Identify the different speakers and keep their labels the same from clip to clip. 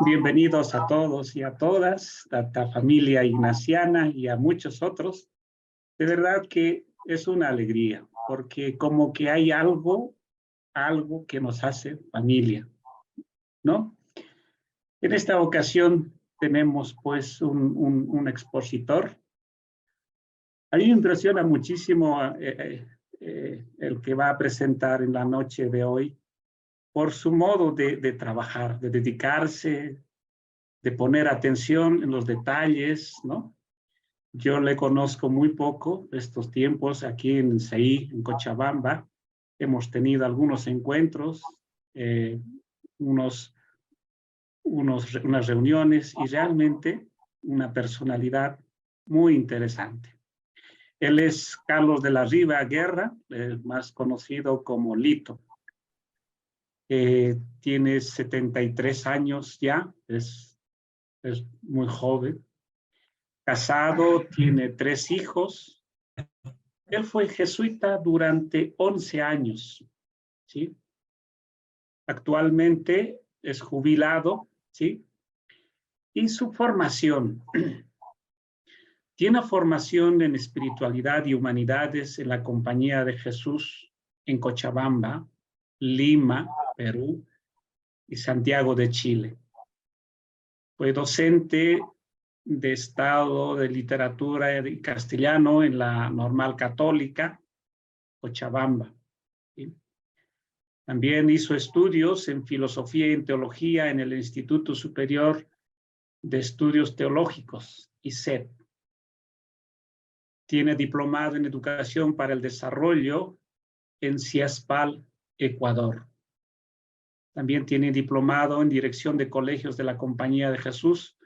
Speaker 1: Bienvenidos a todos y a todas, a la familia ignaciana y a muchos otros. De verdad que es una alegría, porque como que hay algo que nos hace familia, ¿no? En esta ocasión tenemos pues un expositor. A mí me impresiona muchísimo el que va a presentar en la noche de hoy por su modo de trabajar, de dedicarse, de poner atención en los detalles, ¿no? Yo le conozco muy poco estos tiempos aquí en CEI, en Cochabamba. Hemos tenido algunos encuentros, eh, unas reuniones y realmente una personalidad muy interesante. Él es Carlos de la Riva Guerra, más conocido como Lito. Tiene 73 años ya, es muy joven. Casado, tiene 3 hijos. Él fue jesuita durante 11 años, ¿sí? Actualmente es jubilado, ¿sí? Y su formación, tiene formación en espiritualidad y humanidades en la Compañía de Jesús en Cochabamba, Lima, Perú y Santiago de Chile. Fue docente de Estado de Literatura y Castellano en la Normal Católica, Cochabamba. ¿Sí? También hizo estudios en Filosofía y en Teología en el Instituto Superior de Estudios Teológicos, ISET. Tiene diplomado en Educación para el Desarrollo en CIASPAL, Ecuador. También tiene diplomado en Dirección de Colegios de la Compañía de Jesús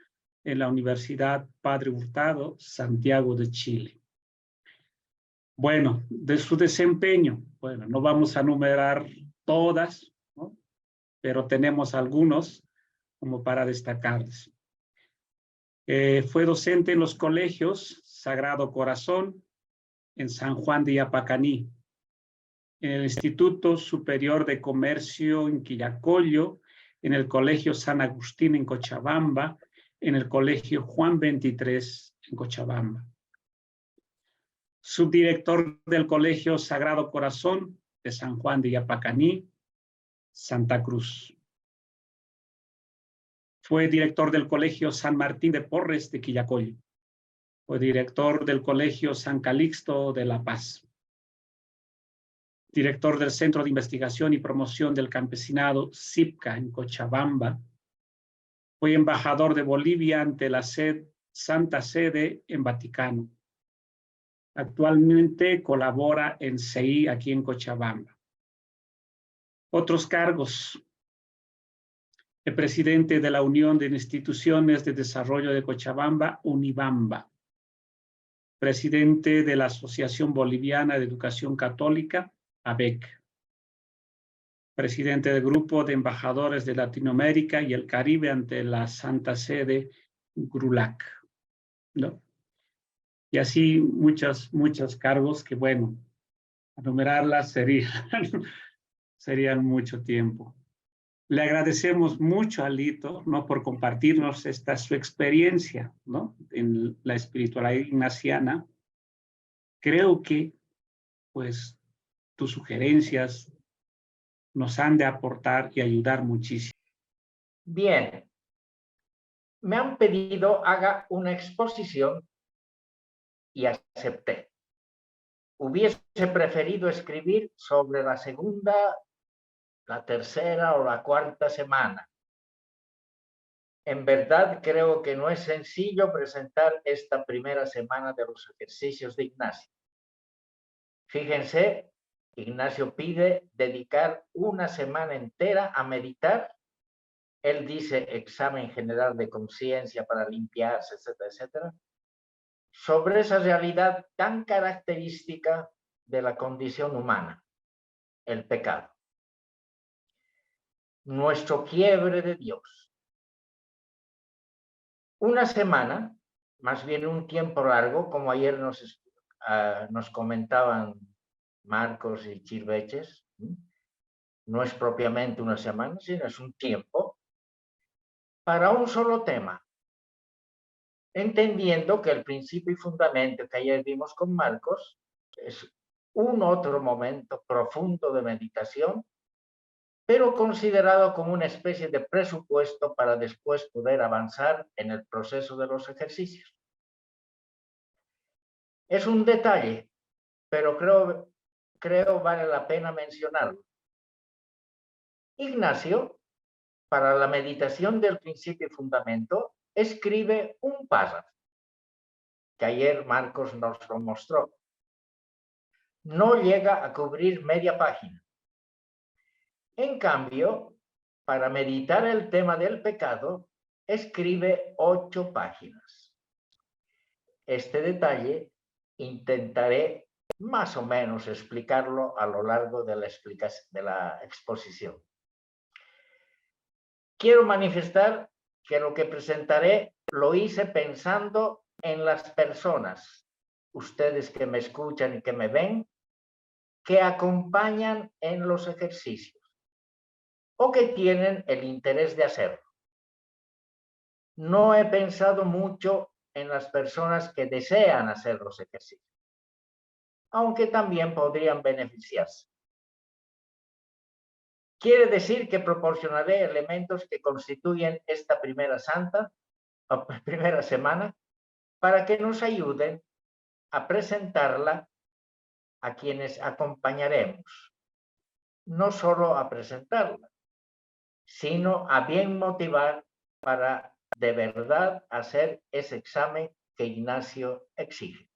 Speaker 1: en la Universidad Padre Hurtado, Santiago de Chile. Bueno, de su desempeño, bueno, no vamos a numerar todas, ¿no? Pero tenemos algunos como para destacarles. Fue docente en los colegios Sagrado Corazón, en San Juan de Yapacaní, en el Instituto Superior de Comercio en Quillacollo, en el Colegio San Agustín en Cochabamba, en el Colegio Juan 23 en Cochabamba. Subdirector del Colegio Sagrado Corazón de San Juan de Yapacaní, Santa Cruz. Fue director del Colegio San Martín de Porres de Quillacollo. Fue director del Colegio San Calixto de La Paz. Director del Centro de Investigación y Promoción del Campesinado, CIPCA, en Cochabamba. Fue embajador de Bolivia ante la Santa Sede en Vaticano. Actualmente colabora en CEI aquí en Cochabamba. Otros cargos. El presidente de la Unión de Instituciones de Desarrollo de Cochabamba, UNIBAMBA. Presidente de la Asociación Boliviana de Educación Católica, ABEC. Presidente del Grupo de Embajadores de Latinoamérica y el Caribe ante la Santa Sede, GRULAC, ¿no? Y así muchos cargos que, bueno, enumerarlas serían mucho tiempo. Le agradecemos mucho a Lito, ¿no? Por compartirnos su experiencia, ¿no? En la espiritualidad ignaciana. Creo que, pues, tus sugerencias nos han de aportar y ayudar muchísimo.
Speaker 2: Bien, me han pedido haga una exposición y acepté. Hubiese preferido escribir sobre la segunda, la tercera o la cuarta semana. En verdad creo que no es sencillo presentar esta primera semana de los ejercicios de Ignacio. Fíjense, Ignacio pide dedicar una semana entera a meditar. Él dice examen general de conciencia para limpiarse, etcétera, etcétera, sobre esa realidad tan característica de la condición humana, el pecado. Nuestro quiebre de Dios. Una semana, más bien un tiempo largo, como ayer nos comentaban Marcos y Chirveches, no es propiamente una semana, sino es un tiempo. para un solo tema, entendiendo que el principio y fundamento que ayer vimos con Marcos es un otro momento profundo de meditación, pero considerado como una especie de presupuesto para después poder avanzar en el proceso de los ejercicios. Es un detalle, pero creo vale la pena mencionarlo. Ignacio, para la meditación del principio y fundamento, escribe un párrafo, que ayer Marcos nos lo mostró. No llega a cubrir media página. En cambio, para meditar el tema del pecado, escribe 8 páginas. Este detalle intentaré más o menos explicarlo a lo largo de la exposición. Quiero manifestar que lo que presentaré lo hice pensando en las personas, ustedes que me escuchan y que me ven, que acompañan en los ejercicios o que tienen el interés de hacerlo. No he pensado mucho en las personas que desean hacer los ejercicios, aunque también podrían beneficiarse. Quiere decir que proporcionaré elementos que constituyen esta primera semana para que nos ayuden a presentarla a quienes acompañaremos. No solo a presentarla, sino a bien motivar para de verdad hacer ese examen que Ignacio exige.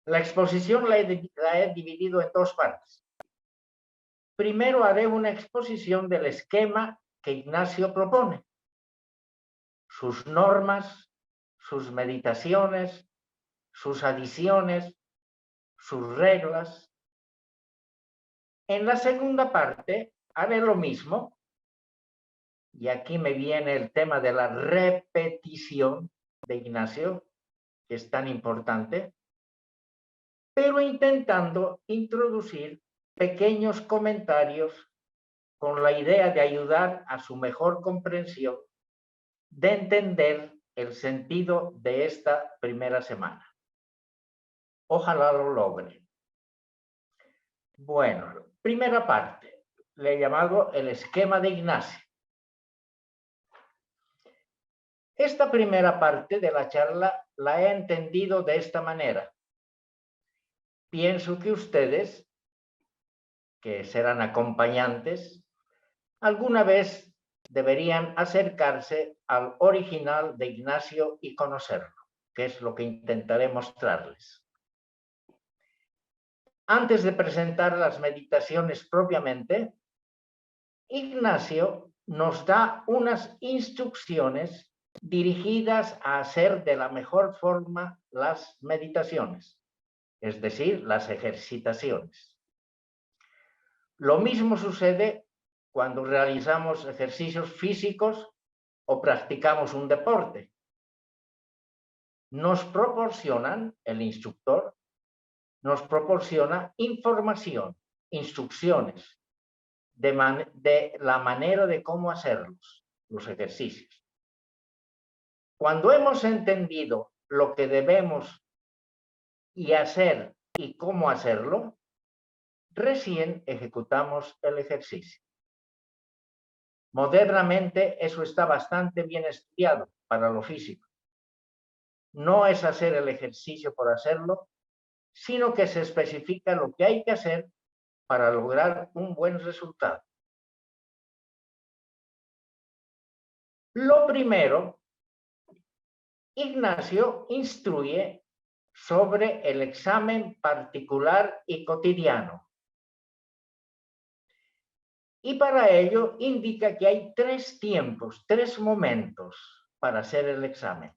Speaker 2: La exposición la he dividido en 2 partes. Primero haré una exposición del esquema que Ignacio propone, sus normas, sus meditaciones, sus adiciones, sus reglas. En la segunda parte haré lo mismo, y aquí me viene el tema de la repetición de Ignacio, que es tan importante, pero intentando introducir pequeños comentarios con la idea de ayudar a su mejor comprensión, de entender el sentido de esta primera semana. Ojalá lo logre. Bueno, primera parte, le he llamado el esquema de Ignacio. Esta primera parte de la charla la he entendido de esta manera. Pienso que ustedes, que serán acompañantes, alguna vez deberían acercarse al original de Ignacio y conocerlo, que es lo que intentaré mostrarles. Antes de presentar las meditaciones propiamente, Ignacio nos da unas instrucciones dirigidas a hacer de la mejor forma las meditaciones, es decir, las ejercitaciones. Lo mismo sucede cuando realizamos ejercicios físicos o practicamos un deporte. Nos proporcionan, el instructor, nos proporciona información, instrucciones de la manera de cómo hacerlos, los ejercicios. Cuando hemos entendido lo que debemos y hacer y cómo hacerlo, recién ejecutamos el ejercicio. Modernamente eso está bastante bien estudiado para lo físico. No es hacer el ejercicio por hacerlo, sino que se especifica lo que hay que hacer para lograr un buen resultado. Lo primero, Ignacio instruye sobre el examen particular y cotidiano. Y para ello indica que hay 3 tiempos, 3 momentos para hacer el examen.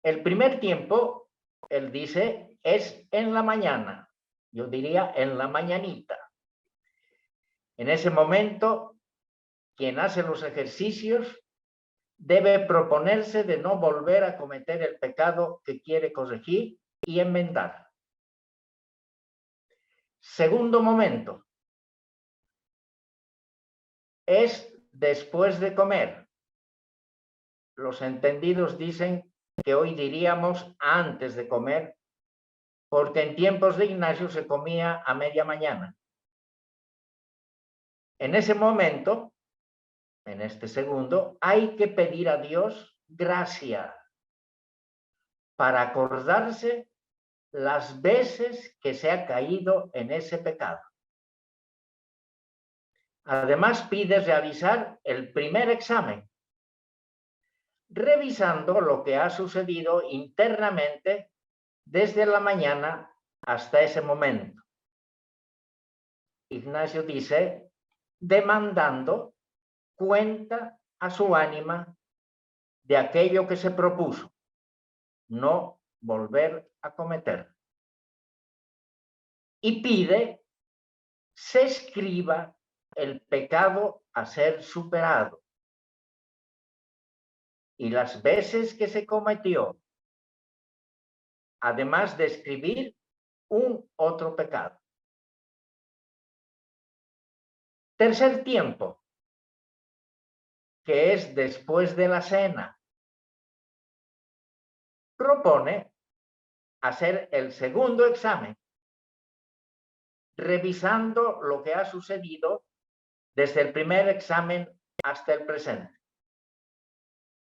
Speaker 2: El primer tiempo, él dice, es en la mañana. Yo diría en la mañanita. En ese momento, quien hace los ejercicios debe proponerse de no volver a cometer el pecado que quiere corregir y enmendar. Segundo momento es después de comer. Los entendidos dicen que hoy diríamos antes de comer, porque en tiempos de Ignacio se comía a media mañana. En ese momento, en este segundo, hay que pedir a Dios gracia para acordarse las veces que se ha caído en ese pecado. Además, pide realizar el primer examen, revisando lo que ha sucedido internamente desde la mañana hasta ese momento. Ignacio dice, demandando cuenta a su ánima de aquello que se propuso, no volver a cometer. Y pide se escriba el pecado a ser superado y las veces que se cometió, además de escribir un otro pecado. Tercer tiempo, que es después de la cena, propone hacer el segundo examen, revisando lo que ha sucedido desde el primer examen hasta el presente.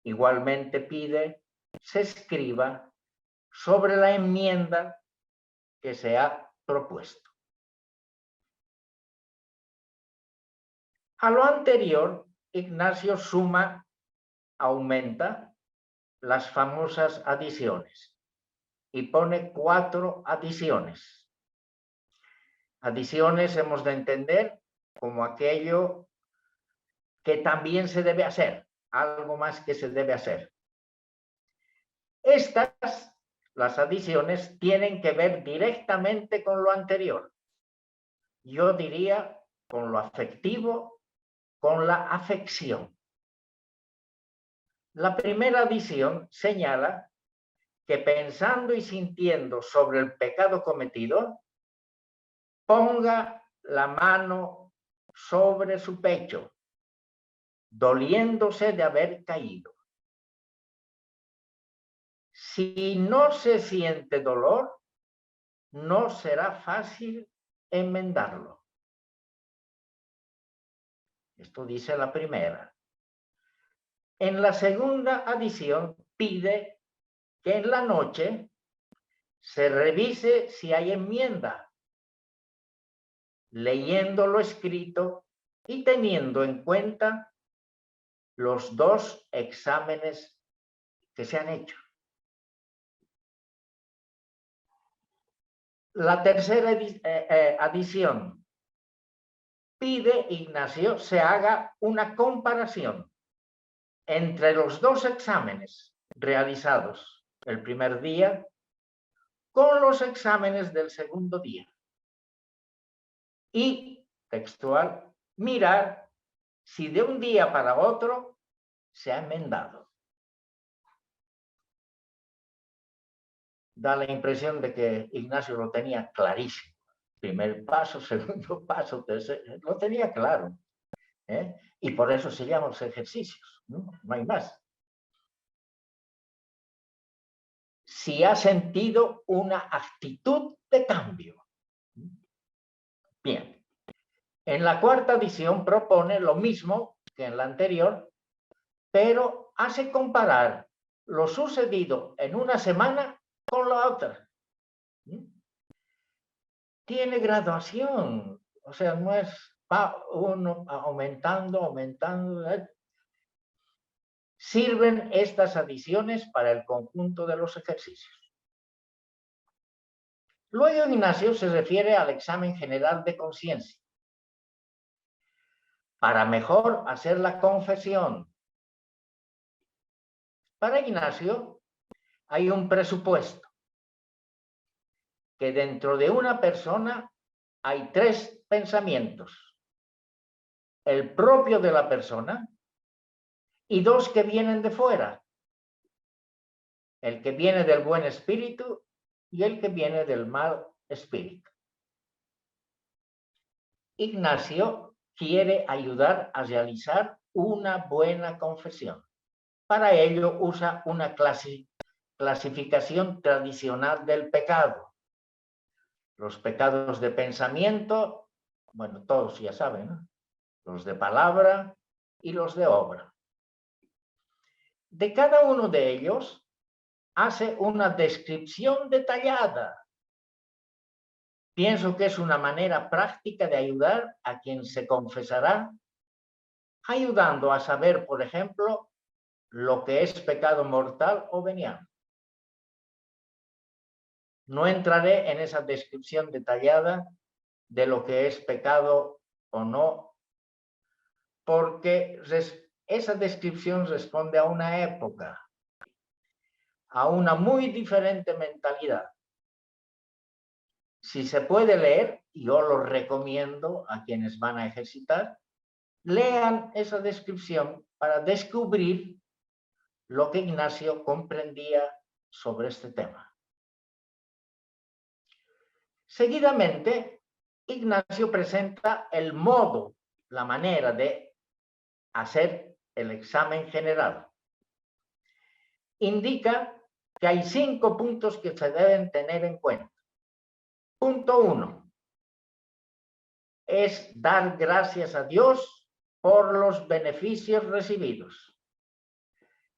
Speaker 2: Igualmente pide se escriba sobre la enmienda que se ha propuesto. A lo anterior, Ignacio suma, aumenta las famosas adiciones y pone 4 adiciones. Adiciones hemos de entender como aquello que también se debe hacer, algo más que se debe hacer. Estas, las adiciones, tienen que ver directamente con lo anterior. Yo diría con lo afectivo, con la afección. La primera adición señala que pensando y sintiendo sobre el pecado cometido, ponga la mano sobre su pecho, doliéndose de haber caído. Si no se siente dolor, no será fácil enmendarlo. Esto dice la primera. En la segunda adición pide que en la noche se revise si hay enmienda, leyendo lo escrito y teniendo en cuenta los 2 exámenes que se han hecho. La tercera adición pide Ignacio se haga una comparación entre los 2 exámenes realizados el primer día con los exámenes del segundo día. Y, textual, mirar si de un día para otro se ha enmendado. Da la impresión de que Ignacio lo tenía clarísimo. Primer paso, segundo paso, tercer, lo tenía claro. Y por eso se llaman los ejercicios, no hay más. Si ha sentido una actitud de cambio. Bien. En la cuarta adición propone lo mismo que en la anterior, pero hace comparar lo sucedido en una semana con la otra. Tiene graduación, o sea, no es uno aumentando. Sirven estas adiciones para el conjunto de los ejercicios. Luego Ignacio se refiere al examen general de conciencia. Para mejor hacer la confesión. Para Ignacio hay un presupuesto, que dentro de una persona hay 3 pensamientos. El propio de la persona y 2 que vienen de fuera. El que viene del buen espíritu y el que viene del mal espíritu. Ignacio quiere ayudar a realizar una buena confesión. Para ello usa una clasificación tradicional del pecado. Los pecados de pensamiento, bueno, todos ya saben, ¿no? Los de palabra y los de obra. De cada uno de ellos hace una descripción detallada. Pienso que es una manera práctica de ayudar a quien se confesará, ayudando a saber, por ejemplo, lo que es pecado mortal o venial. No entraré en esa descripción detallada de lo que es pecado o no, porque esa descripción responde a una época, a una muy diferente mentalidad. Si se puede leer, yo lo recomiendo a quienes van a ejercitar, lean esa descripción para descubrir lo que Ignacio comprendía sobre este tema. Seguidamente, Ignacio presenta el modo, la manera de hacer el examen general. Indica que hay 5 puntos que se deben tener en cuenta. Punto 1 es dar gracias a Dios por los beneficios recibidos.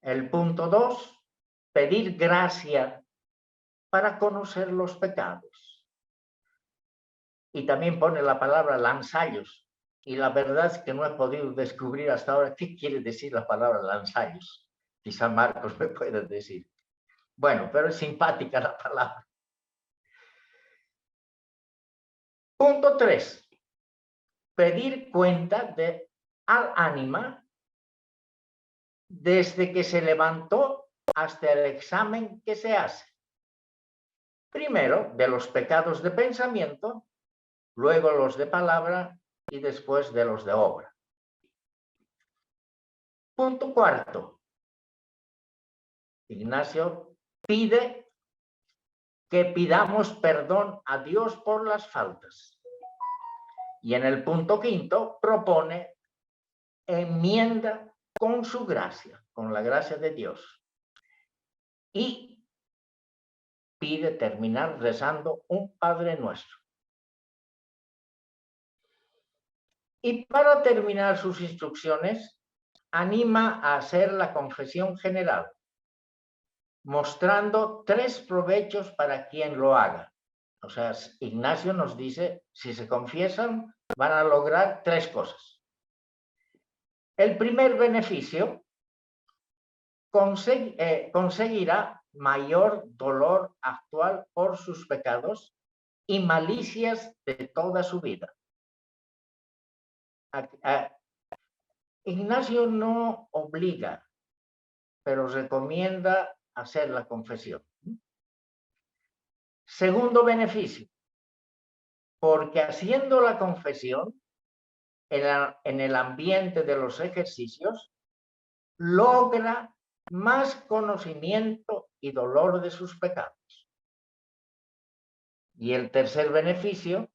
Speaker 2: El punto 2, pedir gracia para conocer los pecados. Y también pone la palabra lanzallos. Y la verdad es que no he podido descubrir hasta ahora qué quiere decir la palabra lanzallos. Quizá Marcos me pueda decir. Bueno, pero es simpática la palabra. Punto 3. Pedir cuenta al ánima desde que se levantó hasta el examen que se hace. Primero, de los pecados de pensamiento, luego los de palabra y después de los de obra. Punto 4. Ignacio pide que pidamos perdón a Dios por las faltas. Y en el punto 5 propone enmienda con su gracia, con la gracia de Dios. Y pide terminar rezando un Padre Nuestro. Y para terminar sus instrucciones, anima a hacer la confesión general, mostrando 3 provechos para quien lo haga. O sea, Ignacio nos dice, si se confiesan, van a lograr 3 cosas. El primer beneficio, conseguirá mayor dolor actual por sus pecados y malicias de toda su vida. Ignacio no obliga, pero recomienda hacer la confesión. Segundo beneficio, porque haciendo la confesión en el ambiente de los ejercicios, logra más conocimiento y dolor de sus pecados. Y el tercer beneficio,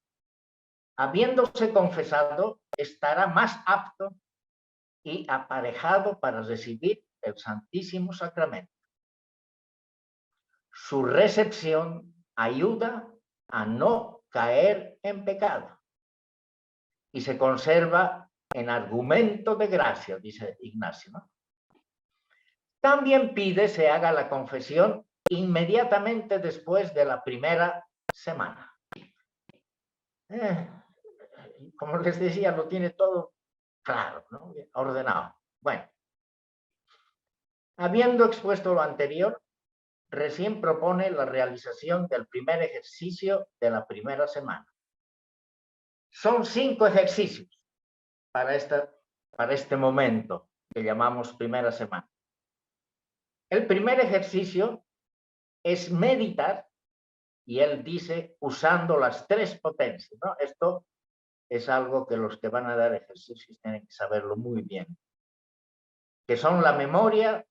Speaker 2: habiéndose confesado, estará más apto y aparejado para recibir el Santísimo Sacramento. Su recepción ayuda a no caer en pecado y se conserva en argumento de gracia, dice Ignacio, ¿no? También pide se haga la confesión inmediatamente después de la primera semana. Como les decía, lo tiene todo claro, ¿no? Ordenado. Bueno, habiendo expuesto lo anterior, recién propone la realización del primer ejercicio de la primera semana. Son 5 ejercicios para este momento que llamamos primera semana. El primer ejercicio es meditar, y él dice usando las 3 potencias, ¿no? Esto es algo que los que van a dar ejercicios tienen que saberlo muy bien, que son la memoria,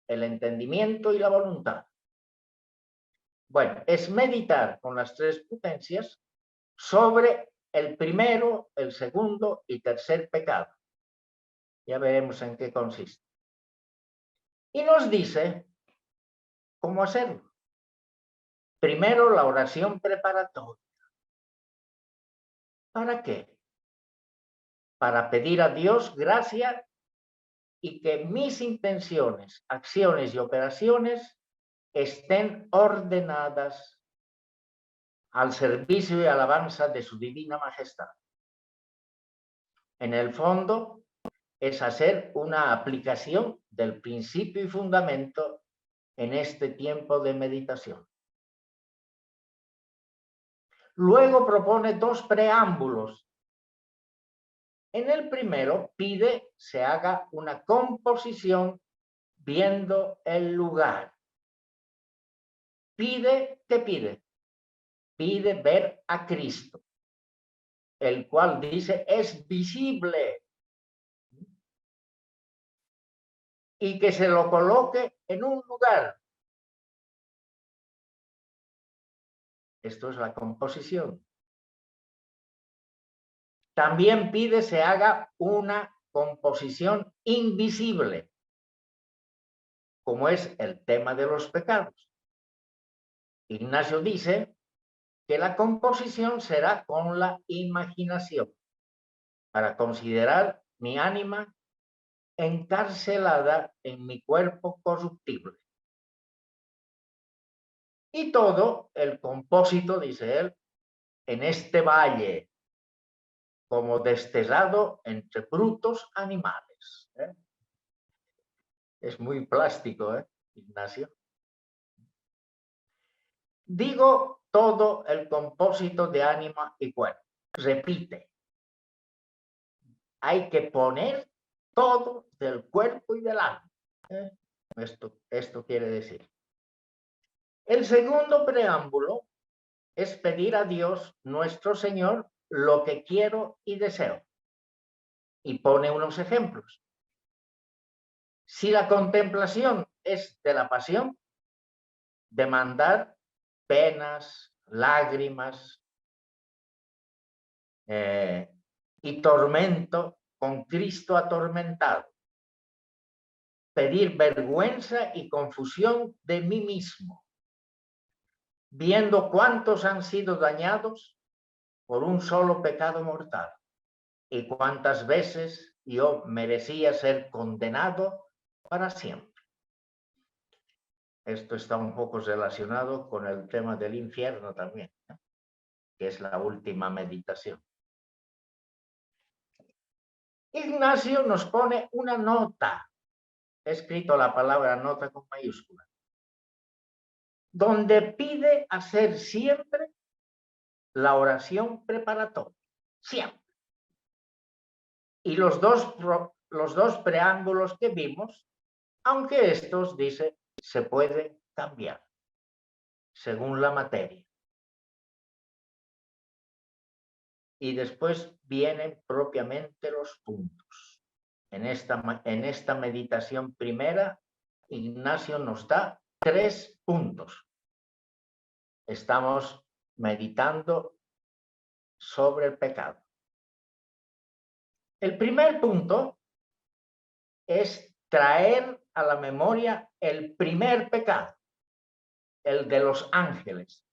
Speaker 2: el entendimiento y la voluntad. Bueno, es meditar con las 3 potencias sobre el primero, el segundo y tercer pecado. Ya veremos en qué consiste. Y nos dice cómo hacerlo. Primero, la oración preparatoria. ¿Para qué? Para pedir a Dios gracia y que mis intenciones, acciones y operaciones estén ordenadas al servicio y alabanza de su divina majestad. En el fondo, es hacer una aplicación del principio y fundamento en este tiempo de meditación. Luego propone dos preámbulos. En el primero pide se haga una composición viendo el lugar. ¿Qué pide? Pide ver a Cristo, el cual dice es visible, y que se lo coloque en un lugar. Esto es la composición. También pide se haga una composición invisible, como es el tema de los pecados. Ignacio dice que la composición será con la imaginación, para considerar mi ánima encarcelada en mi cuerpo corruptible. Y todo el compósito, dice él, en este valle, como desterrado entre brutos animales. Es muy plástico, Ignacio. Digo todo el compósito de ánima y cuerpo. Repite. Hay que poner todo del cuerpo y del alma. Esto quiere decir. El segundo preámbulo es pedir a Dios, nuestro Señor, lo que quiero y deseo. Y pone unos ejemplos. Si la contemplación es de la pasión, demandar penas, lágrimas y tormento con Cristo atormentado. Pedir vergüenza y confusión de mí mismo, viendo cuántos han sido dañados por un solo pecado mortal y cuántas veces yo merecía ser condenado para siempre. Esto está un poco relacionado con el tema del infierno también, que es la última meditación. Ignacio nos pone una nota, he escrito la palabra nota con mayúscula, donde pide hacer siempre la oración preparatoria, siempre. Y los dos preámbulos que vimos, aunque estos, dice, se puede cambiar según la materia. Y después vienen propiamente los puntos. En esta meditación primera, Ignacio nos da 3 puntos. Estamos meditando sobre el pecado. El primer punto es traer a la memoria el primer pecado, el de los ángeles,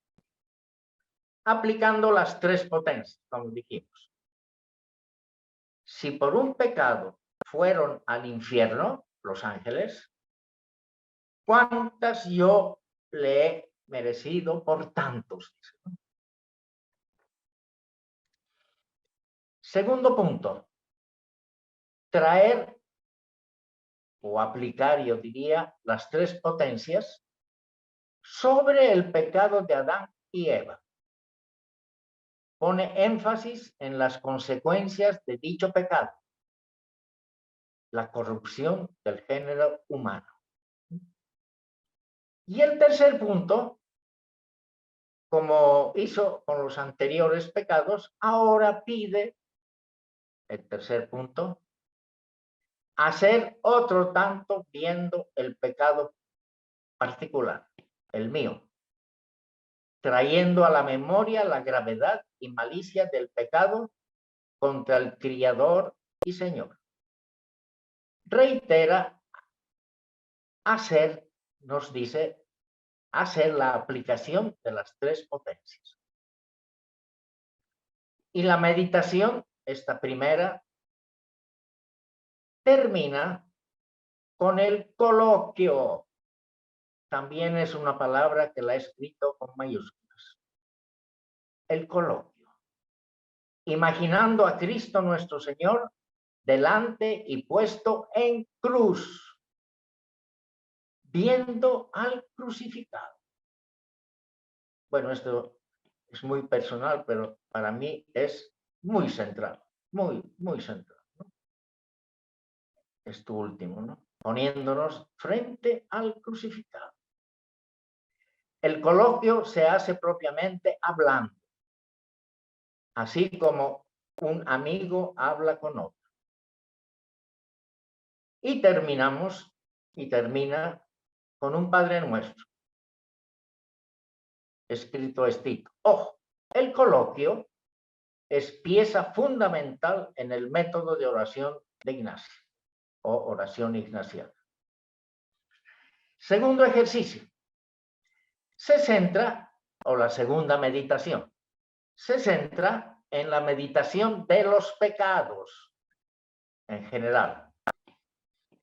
Speaker 2: aplicando las 3 potencias, como dijimos. Si por un pecado fueron al infierno los ángeles, ¿cuántas yo le he merecido por tantos? Segundo punto, traer o aplicar, yo diría, las 3 potencias sobre el pecado de Adán y Eva. Pone énfasis en las consecuencias de dicho pecado, la corrupción del género humano. Y el tercer punto, como hizo con los anteriores pecados, ahora pide, el tercer punto, hacer otro tanto viendo el pecado particular, el mío, trayendo a la memoria la gravedad y malicia del pecado contra el Criador y Señor. reitera hacer, nos dice, hacer la aplicación de las tres potencias. Y la meditación, esta primera, termina con el coloquio. También es una palabra que la he escrito con mayúsculas. El coloquio. Imaginando a Cristo nuestro Señor delante y puesto en cruz, viendo al crucificado. Bueno, esto es muy personal, pero para mí es muy central, muy central, ¿no? Esto último, ¿no? Poniéndonos frente al crucificado. El coloquio se hace propiamente hablando, así como un amigo habla con otro. Y termina con un Padre Nuestro, escrito estito. Ojo, el coloquio es pieza fundamental en el método de oración de Ignacio, o oración ignaciana. Segundo ejercicio. Se centra, o la segunda meditación, se centra en la meditación de los pecados en general.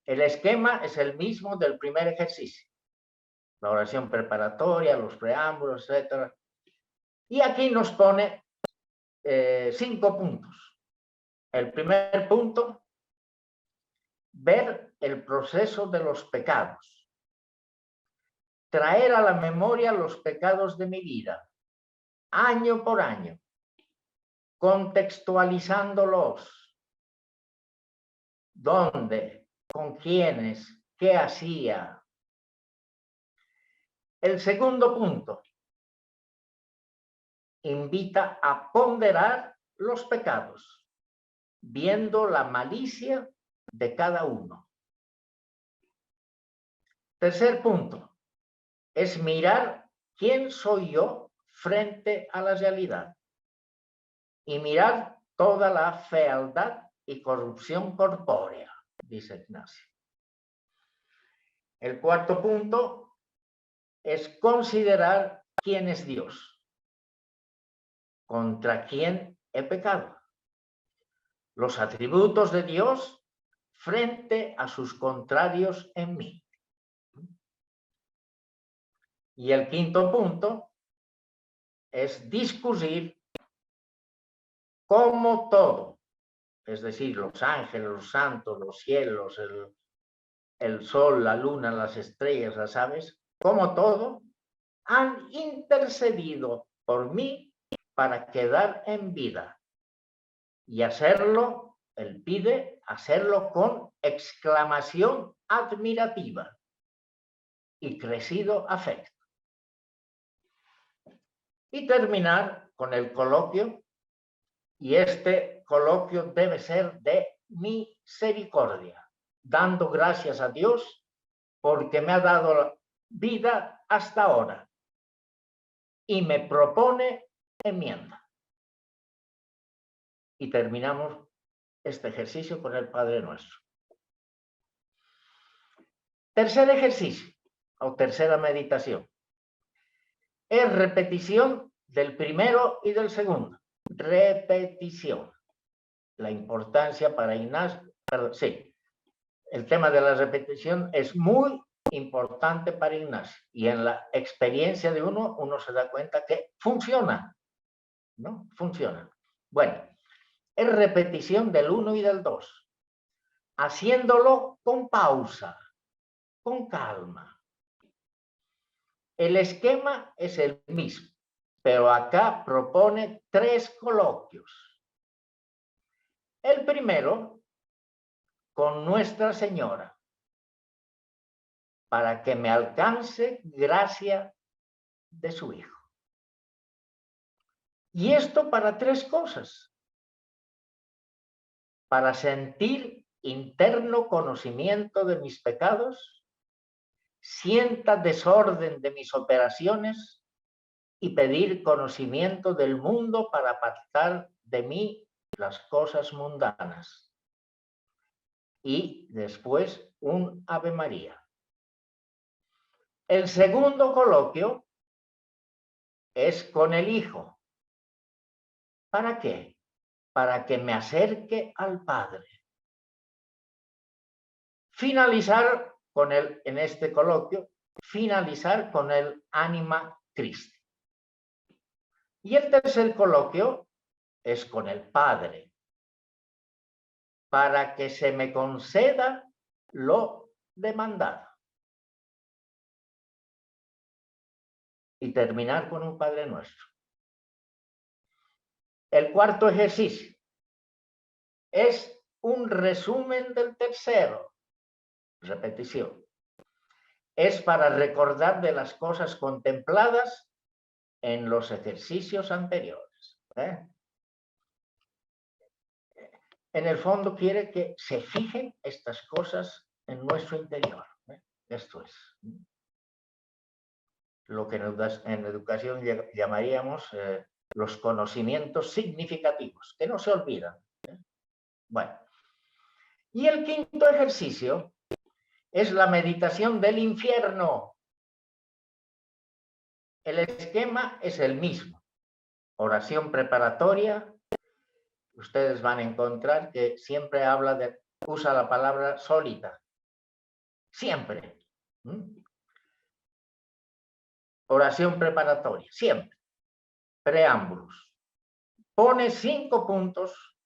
Speaker 2: El esquema es el mismo del primer ejercicio. La oración preparatoria, los preámbulos, etc. Y aquí nos pone 5 puntos. El primer punto, ver el proceso de los pecados. Traer a la memoria los pecados de mi vida, año por año, contextualizándolos. ¿Dónde? ¿Con quiénes? ¿Qué hacía? El segundo punto, invita a ponderar los pecados, viendo la malicia de cada uno. Tercer punto, es mirar quién soy yo frente a la realidad y mirar toda la fealdad y corrupción corpórea, dice Ignacio. El cuarto punto es considerar quién es Dios, contra quién he pecado, los atributos de Dios frente a sus contrarios en mí. Y el quinto punto es discutir cómo todo, es decir, los ángeles, los santos, los cielos, el sol, la luna, las estrellas, las aves, como todo, han intercedido por mí para quedar en vida. Y hacerlo, él pide hacerlo con exclamación admirativa y crecido afecto. Y terminar con el coloquio, y este coloquio debe ser de misericordia, dando gracias a Dios porque me ha dado vida hasta ahora y me propone enmienda. Y terminamos este ejercicio con el Padre Nuestro. Tercer ejercicio o tercera meditación es repetición del primero y del segundo. Repetición. La importancia para Ignacio, sí, el tema de la repetición es muy importante para Ignacio y en la experiencia de uno se da cuenta que funciona, ¿no? Funciona. Bueno, es repetición del 1 y del 2, haciéndolo con pausa, con calma. El esquema es el mismo, pero acá propone 3 coloquios. El primero, con Nuestra Señora, para que me alcance gracia de su Hijo. Y esto para 3 cosas. Para sentir interno conocimiento de mis pecados, sienta desorden de mis operaciones y pedir conocimiento del mundo para apartar de mí las cosas mundanas. y después un Ave María. El segundo coloquio es con el Hijo. ¿Para qué? Para que me acerque al Padre. Finalizar con en este coloquio, finalizar con el Anima Christi. Y el tercer coloquio es con el Padre, para que se me conceda lo demandado. Y terminar con un Padre Nuestro. El cuarto ejercicio es un resumen del tercero. Repetición. Es para recordar de las cosas contempladas en los ejercicios anteriores. En el fondo quiere que se fijen estas cosas en nuestro interior. Esto es lo que en educación llamaríamos los conocimientos significativos, que no se olvidan. Bueno, y el quinto ejercicio es la meditación del infierno. El esquema es el mismo. Oración preparatoria. Ustedes van a encontrar que siempre usa la palabra sólita. Siempre. Oración preparatoria, siempre. Preámbulos. Pone 5 puntos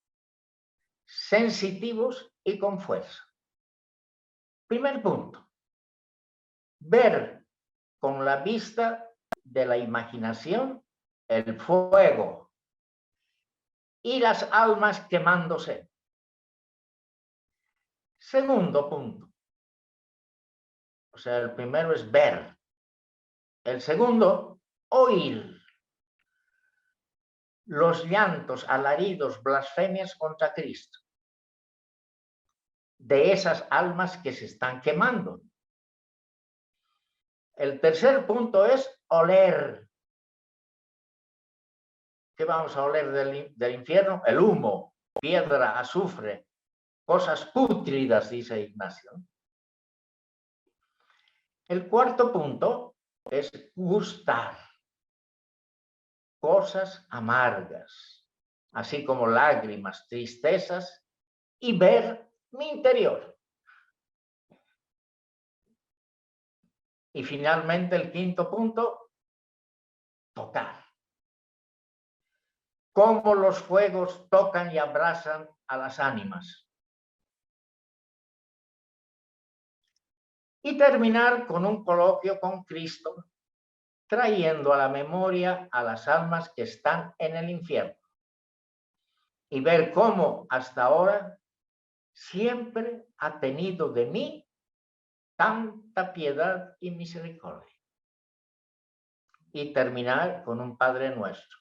Speaker 2: sensitivos y con fuerza. Primer punto. Ver con la vista de la imaginación el fuego y las almas quemándose. Segundo punto. O sea, el primero es ver. El segundo, oír los llantos, alaridos, blasfemias contra Cristo, de esas almas que se están quemando. El tercer punto es oler. ¿Qué vamos a oler del infierno? El humo, piedra, azufre, cosas pútridas, dice Ignacio. El cuarto punto es gustar cosas amargas, así como lágrimas, tristezas, y ver mi interior. Y finalmente el quinto punto, tocar. Cómo los fuegos tocan y abrazan a las ánimas. Y terminar con un coloquio con Cristo, trayendo a la memoria a las almas que están en el infierno. Y ver cómo hasta ahora siempre ha tenido de mí tanta piedad y misericordia. Y terminar con un Padre Nuestro.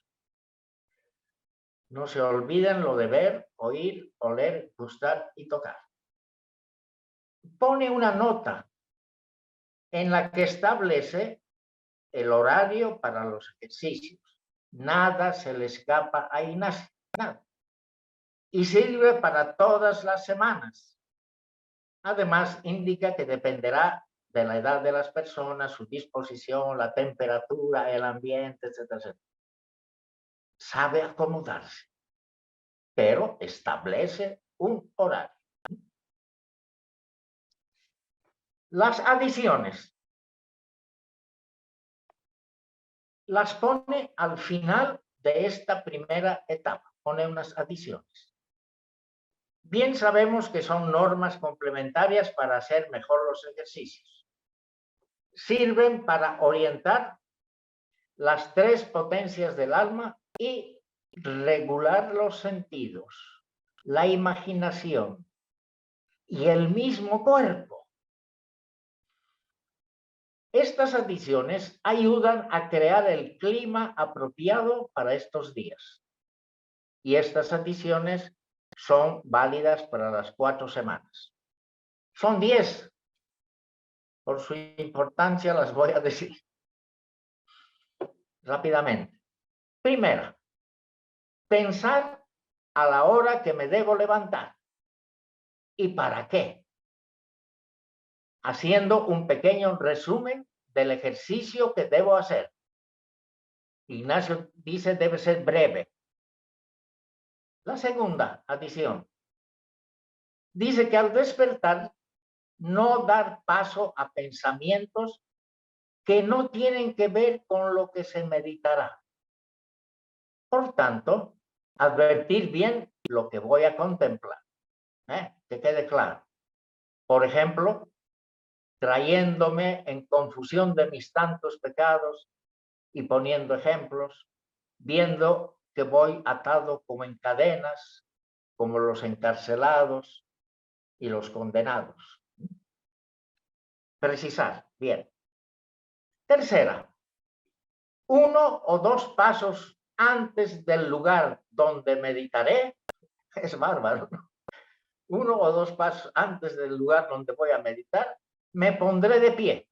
Speaker 2: No se olviden lo de ver, oír, oler, gustar y tocar. Pone una nota en la que establece el horario para los ejercicios. Nada se le escapa a Ignacio, nada. Y sirve para todas las semanas. Además, indica que dependerá de la edad de las personas, su disposición, la temperatura, el ambiente, etcétera, etcétera. Sabe acomodarse, pero establece un horario. Las adiciones las pone al final de esta primera etapa, pone unas adiciones. Bien sabemos que son normas complementarias para hacer mejor los ejercicios. Sirven para orientar las 3 potencias del alma y regular los sentidos, la imaginación y el mismo cuerpo. Estas adiciones ayudan a crear el clima apropiado para estos días. Y estas adiciones son válidas para las 4 semanas. Son 10. Por su importancia las voy a decir rápidamente. Primera, pensar a la hora que me debo levantar. y para qué, haciendo un pequeño resumen del ejercicio que debo hacer. Ignacio dice debe ser breve. La segunda adición dice que al despertar no dar paso a pensamientos que no tienen que ver con lo que se meditará. Por tanto, advertir bien lo que voy a contemplar. Que quede claro. Por ejemplo, trayéndome en confusión de mis tantos pecados y poniendo ejemplos, viendo que voy atado como en cadenas, como los encarcelados y los condenados. Precisar, bien. Tercera, 1 o 2 pasos antes del lugar donde meditaré, es bárbaro, ¿no? 1 o 2 pasos antes del lugar donde voy a meditar, me pondré de pie,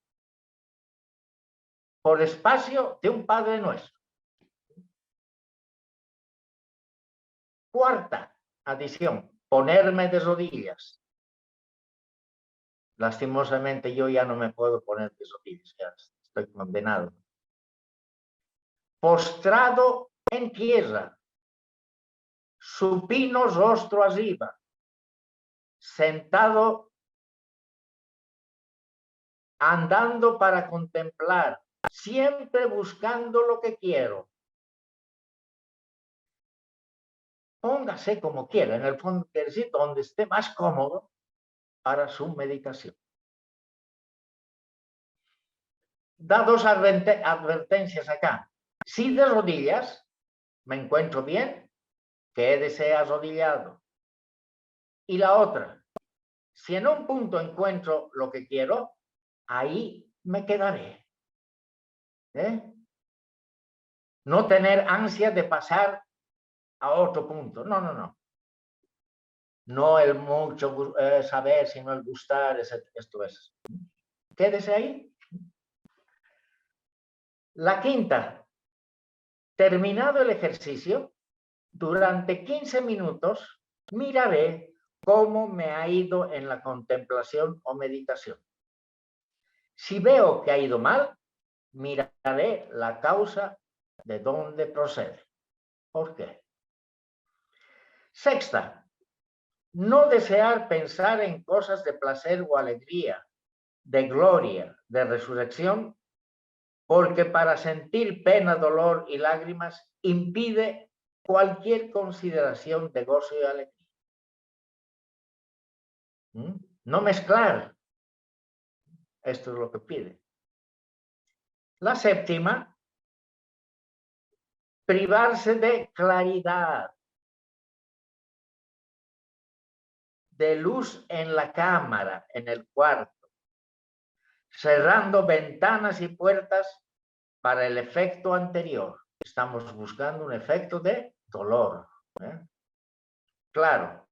Speaker 2: por espacio de un Padre Nuestro. Cuarta adición, ponerme de rodillas. Lastimosamente yo ya no me puedo poner de rodillas, ya estoy condenado. Postrado en tierra, supino rostro arriba, sentado, andando para contemplar, siempre buscando lo que quiero. Póngase como quiera, en el fondo quiere decir donde esté más cómodo para su meditación. Da 2 advertencias acá. Si de rodillas me encuentro bien, quédese arrodillado. Y la otra, si en un punto encuentro lo que quiero, ahí me quedaré. No tener ansia de pasar a otro punto. No, no, no. No el mucho saber, sino el gustar, esto es. Quédese ahí. La quinta, terminado el ejercicio, durante 15 minutos miraré cómo me ha ido en la contemplación o meditación. Si veo que ha ido mal, miraré la causa de dónde procede. ¿Por qué? Sexta, no desear pensar en cosas de placer o alegría, de gloria, de resurrección, porque para sentir pena, dolor y lágrimas impide cualquier consideración de gozo y alegría. No mezclar. Esto es lo que pide. La séptima, privarse de claridad, de luz en la cámara, en el cuarto, cerrando ventanas y puertas para el efecto anterior. Estamos buscando un efecto de dolor. Claro,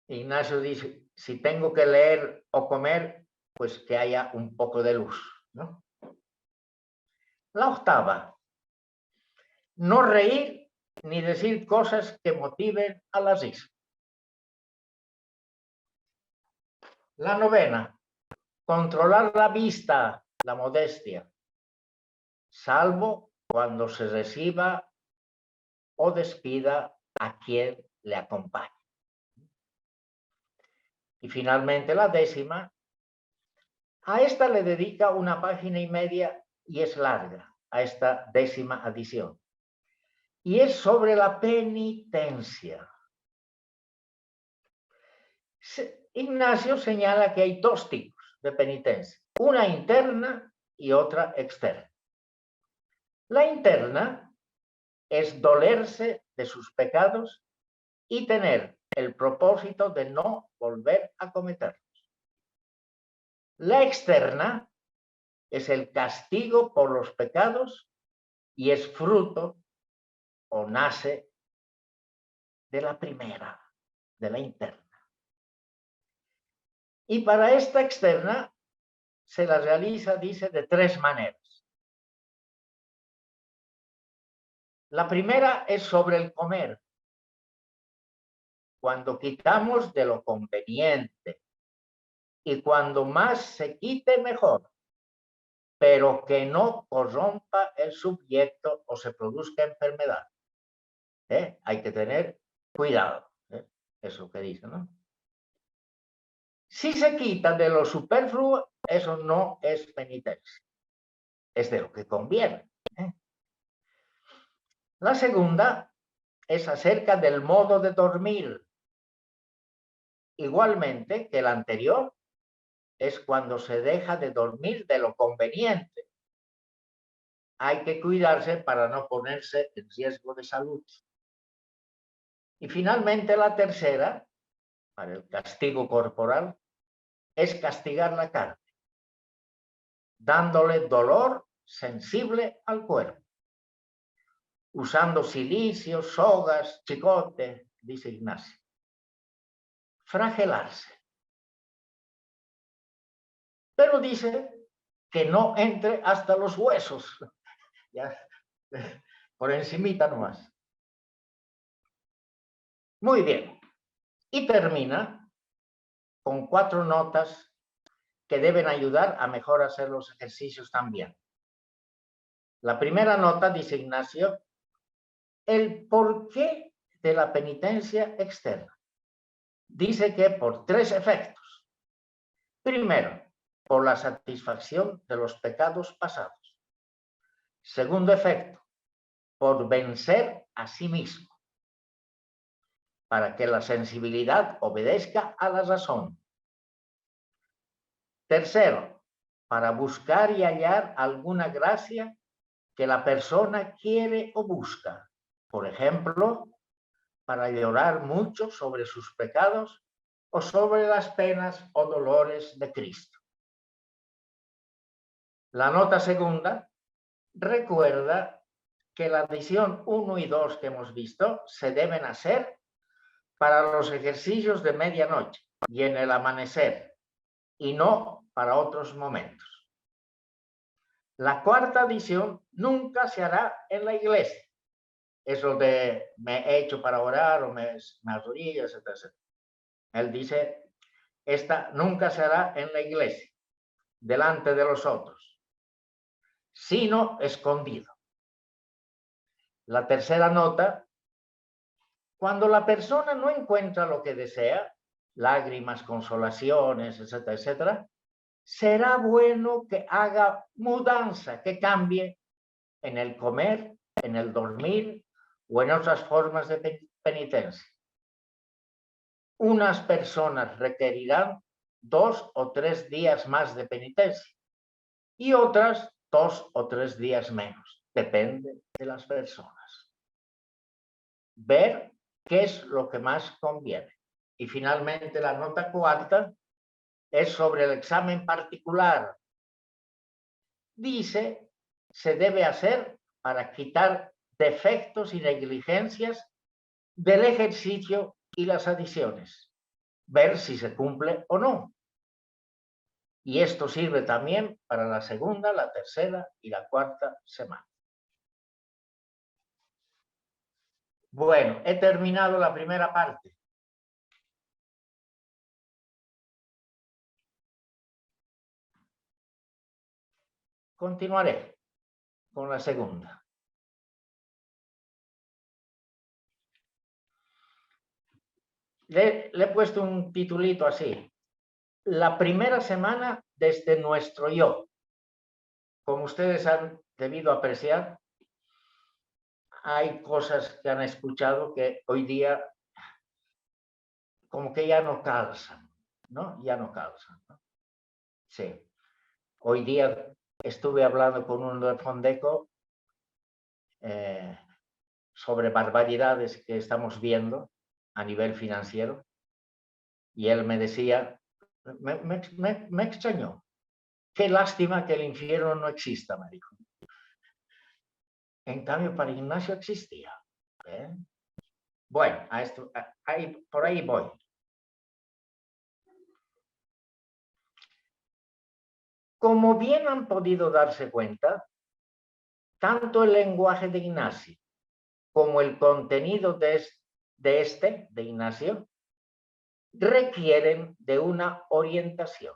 Speaker 2: Ignacio dice, si tengo que leer o comer, pues que haya un poco de luz, ¿no? La octava, no reír ni decir cosas que motiven a la risa. La novena, controlar la vista, la modestia, salvo cuando se reciba o despida a quien le acompañe. Y finalmente la décima, a esta le dedica 1 página y media y es larga, a esta 10ª adición. Y es sobre la penitencia. Ignacio señala que hay 2 tipos de penitencia, una interna y otra externa. La interna es dolerse de sus pecados y tener el propósito de no volver a cometerlos. La externa es el castigo por los pecados y es fruto o nace de la primera, de la interna. Y para esta externa se la realiza, dice, de 3 maneras. La primera es sobre el comer. cuando quitamos de lo conveniente y cuando más se quite mejor, pero que no corrompa el subyecto o se produzca enfermedad. Hay que tener cuidado. Es lo que dice, ¿no? Si se quita de lo superfluo, eso no es penitencia. Es de lo que conviene. La segunda es acerca del modo de dormir. Igualmente que el anterior, es cuando se deja de dormir de lo conveniente. Hay que cuidarse para no ponerse en riesgo de salud. Y finalmente la tercera, para el castigo corporal, es castigar la carne, dándole dolor sensible al cuerpo, usando silicio, sogas, chicote, dice Ignacio. Fragelarse. Pero dice que no entre hasta los huesos. Ya, por encimita nomás. Muy bien. Y termina con 4 notas que deben ayudar a mejor hacer los ejercicios también. La primera nota, dice Ignacio, el porqué de la penitencia externa. Dice que por 3 efectos. Primero, por la satisfacción de los pecados pasados. Segundo efecto, por vencer a sí mismo, para que la sensibilidad obedezca a la razón. Tercero, para buscar y hallar alguna gracia que la persona quiere o busca. Por ejemplo, para llorar mucho sobre sus pecados o sobre las penas o dolores de Cristo. La nota segunda recuerda que la adición 1 y 2 que hemos visto se deben hacer para los ejercicios de medianoche y en el amanecer, y no para otros momentos. La cuarta adición nunca se hará en la iglesia. Eso de me he hecho para orar o me arrodillo, etc. Él dice, esta nunca se hará en la iglesia, delante de los otros, sino escondido. La tercera nota, cuando la persona no encuentra lo que desea, lágrimas, consolaciones, etcétera, etcétera, será bueno que haga mudanza, que cambie en el comer, en el dormir o en otras formas de penitencia. Unas personas requerirán 2 o 3 días más de penitencia y otras 2 o 3 días menos. Depende de las personas. Ver qué es lo que más conviene. Y finalmente la nota cuarta es sobre el examen particular. Dice, se debe hacer para quitar defectos y negligencias del ejercicio y las adiciones. Ver si se cumple o no. Y esto sirve también para la segunda, la tercera y la cuarta semana. Bueno, he terminado la primera parte. Continuaré con la segunda. Le he puesto un titulito así. La primera semana desde nuestro yo. Como ustedes han debido apreciar, hay cosas que han escuchado que hoy día como que ya no calzan, ¿no? Ya no calzan, ¿no? Sí. Hoy día estuve hablando con uno de Fondeco sobre barbaridades que estamos viendo a nivel financiero y él me decía, me extrañó, qué lástima que el infierno no exista, me dijo. En cambio, para Ignacio existía. Bueno, por ahí voy. Como bien han podido darse cuenta, tanto el lenguaje de Ignacio como el contenido de Ignacio, requieren de una orientación.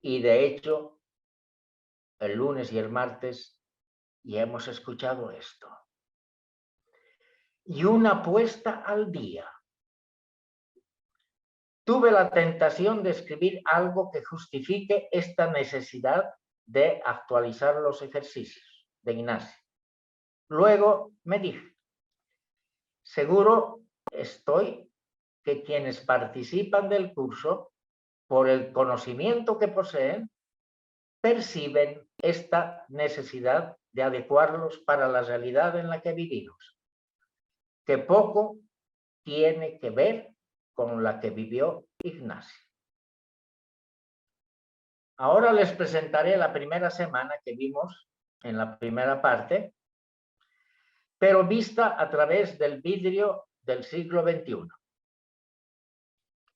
Speaker 2: Y de hecho, el lunes y el martes ya hemos escuchado esto. Y una puesta al día. Tuve la tentación de escribir algo que justifique esta necesidad de actualizar los ejercicios de Ignacio. Luego me dije, seguro estoy que quienes participan del curso, por el conocimiento que poseen, perciben esta necesidad de adecuarlos para la realidad en la que vivimos, que poco tiene que ver con la que vivió Ignacio. Ahora les presentaré la primera semana que vimos en la primera parte, pero vista a través del vidrio del siglo XXI.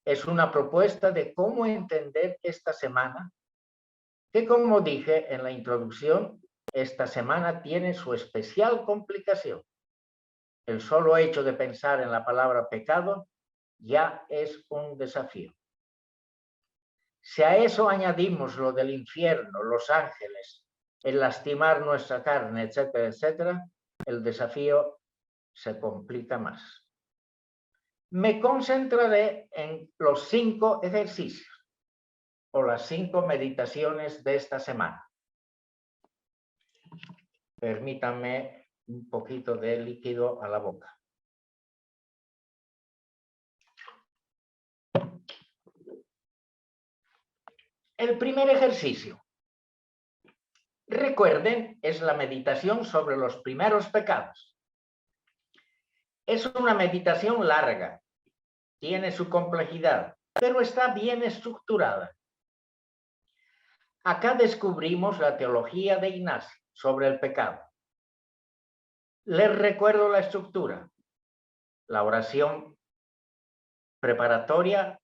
Speaker 2: Es una propuesta de cómo entender esta semana, que como dije en la introducción, esta semana tiene su especial complicación. El solo hecho de pensar en la palabra pecado ya es un desafío. Si a eso añadimos lo del infierno, los ángeles, el lastimar nuestra carne, etcétera, etcétera, el desafío se complica más. Me concentraré en los 5 ejercicios o las 5 meditaciones de esta semana. Permítanme un poquito de líquido a la boca. El primer ejercicio, recuerden, es la meditación sobre los primeros pecados. Es una meditación larga, tiene su complejidad, pero está bien estructurada. Acá descubrimos la teología de Ignacio sobre el pecado. Les recuerdo la estructura. La oración preparatoria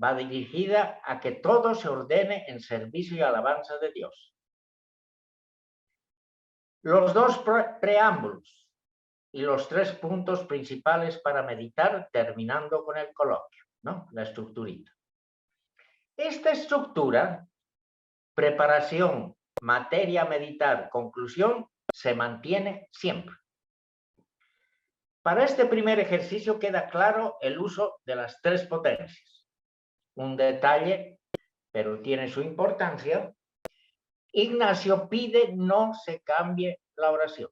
Speaker 2: va dirigida a que todo se ordene en servicio y alabanza de Dios. Los 2 preámbulos y los 3 puntos principales para meditar, terminando con el coloquio, ¿no? La estructurita. Esta estructura, preparación, materia, meditar, conclusión, se mantiene siempre. Para este primer ejercicio queda claro el uso de las 3 potencias. Un detalle, pero tiene su importancia. Ignacio pide no se cambie la oración.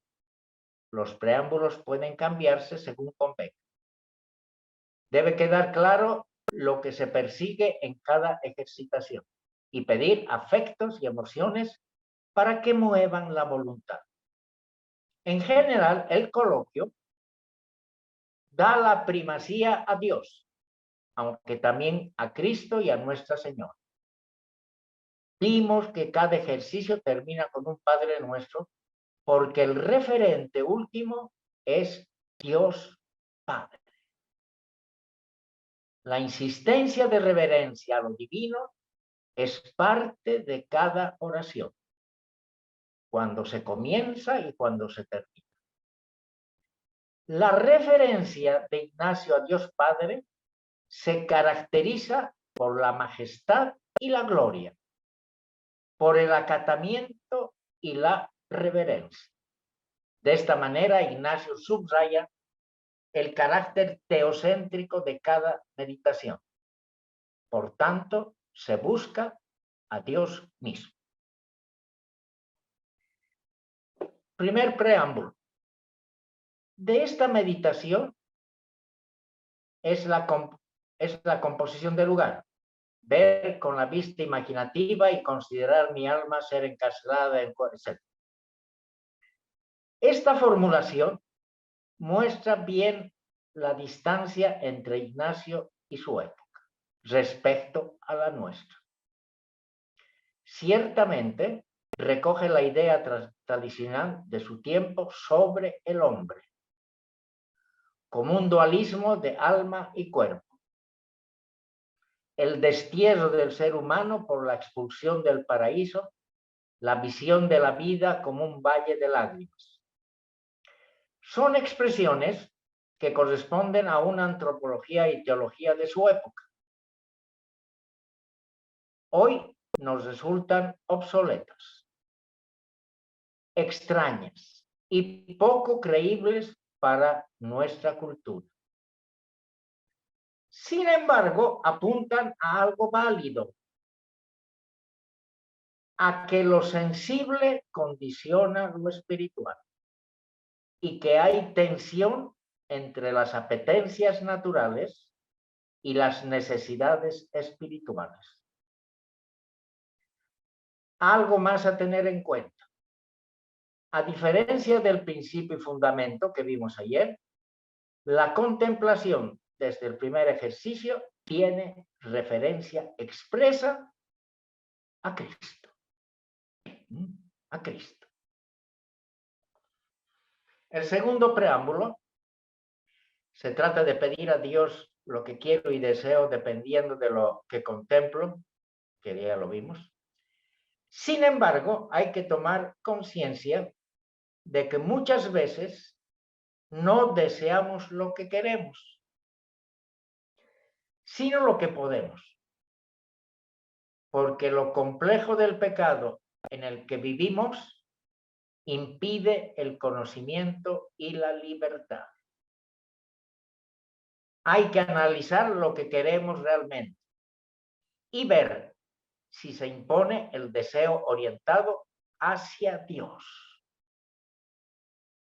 Speaker 2: Los preámbulos pueden cambiarse según convenga. Debe quedar claro lo que se persigue en cada ejercitación y pedir afectos y emociones para que muevan la voluntad. En general, el coloquio da la primacía a Dios, aunque también a Cristo y a Nuestra Señora. Vimos que cada ejercicio termina con un Padre Nuestro, porque el referente último es Dios Padre. La insistencia de reverencia a lo divino es parte de cada oración, cuando se comienza y cuando se termina. La referencia de Ignacio a Dios Padre se caracteriza por la majestad y la gloria, por el acatamiento y la reverencia. De esta manera, Ignacio subraya el carácter teocéntrico de cada meditación. Por tanto, se busca a Dios mismo. Primer preámbulo. De esta meditación es la composición del lugar. Ver con la vista imaginativa y considerar mi alma ser encarcelada en etc. Esta formulación muestra bien la distancia entre Ignacio y su época respecto a la nuestra. Ciertamente recoge la idea tradicional de su tiempo sobre el hombre, como un dualismo de alma y cuerpo. El destierro del ser humano por la expulsión del paraíso, la visión de la vida como un valle de lágrimas. Son expresiones que corresponden a una antropología y teología de su época. Hoy nos resultan obsoletas, extrañas y poco creíbles para nuestra cultura. Sin embargo, apuntan a algo válido, a que lo sensible condiciona lo espiritual y que hay tensión entre las apetencias naturales y las necesidades espirituales. Algo más a tener en cuenta. A diferencia del principio y fundamento que vimos ayer, la contemplación desde el primer ejercicio tiene referencia expresa a Cristo. A Cristo. El segundo preámbulo se trata de pedir a Dios lo que quiero y deseo dependiendo de lo que contemplo, que ya lo vimos. Sin embargo, hay que tomar conciencia de que muchas veces no deseamos lo que queremos, sino lo que podemos. Porque lo complejo del pecado en el que vivimos impide el conocimiento y la libertad. Hay que analizar lo que queremos realmente y ver si se impone el deseo orientado hacia Dios.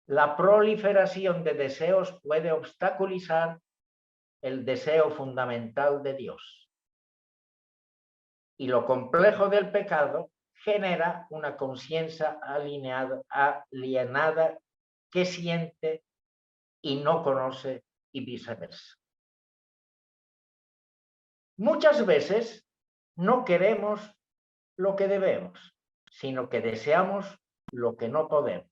Speaker 2: La proliferación de deseos puede obstaculizar el deseo fundamental de Dios. Y lo complejo del pecado genera una conciencia alienada que siente y no conoce y viceversa. Muchas veces no queremos lo que debemos, sino que deseamos lo que no podemos.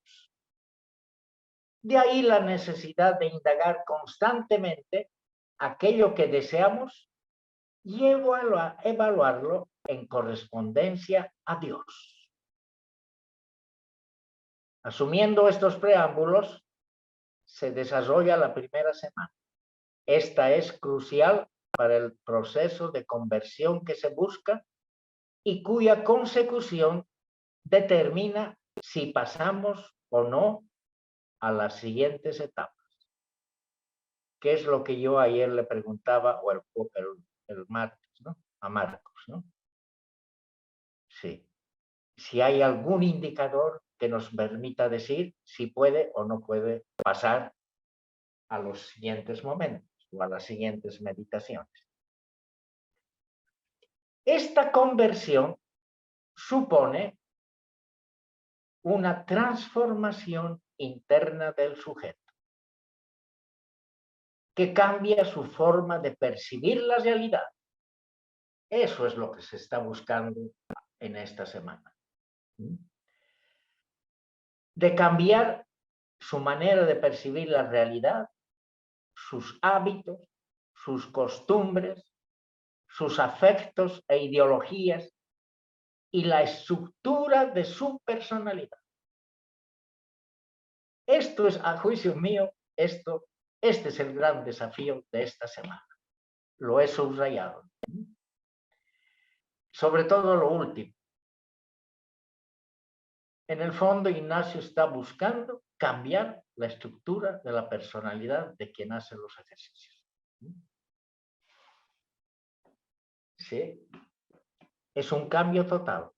Speaker 2: De ahí la necesidad de indagar constantemente aquello que deseamos y evaluarlo en correspondencia a Dios. Asumiendo estos preámbulos, se desarrolla la primera semana. Esta es crucial para el proceso de conversión que se busca y cuya consecución determina si pasamos o no a las siguientes etapas. ¿Qué es lo que yo ayer le preguntaba, o el martes, ¿no? A Marcos, ¿no? Sí. Si hay algún indicador que nos permita decir si puede o no puede pasar a los siguientes momentos o a las siguientes meditaciones. Esta conversión supone una transformación interna del sujeto que cambia su forma de percibir la realidad. Eso es lo que se está buscando en esta semana. De cambiar su manera de percibir la realidad, sus hábitos, sus costumbres, sus afectos e ideologías y la estructura de su personalidad. Esto es, a juicio mío, este es el gran desafío de esta semana. Lo he subrayado. Sobre todo lo último. En el fondo, Ignacio está buscando cambiar la estructura de la personalidad de quien hace los ejercicios. ¿Sí? Es un cambio total.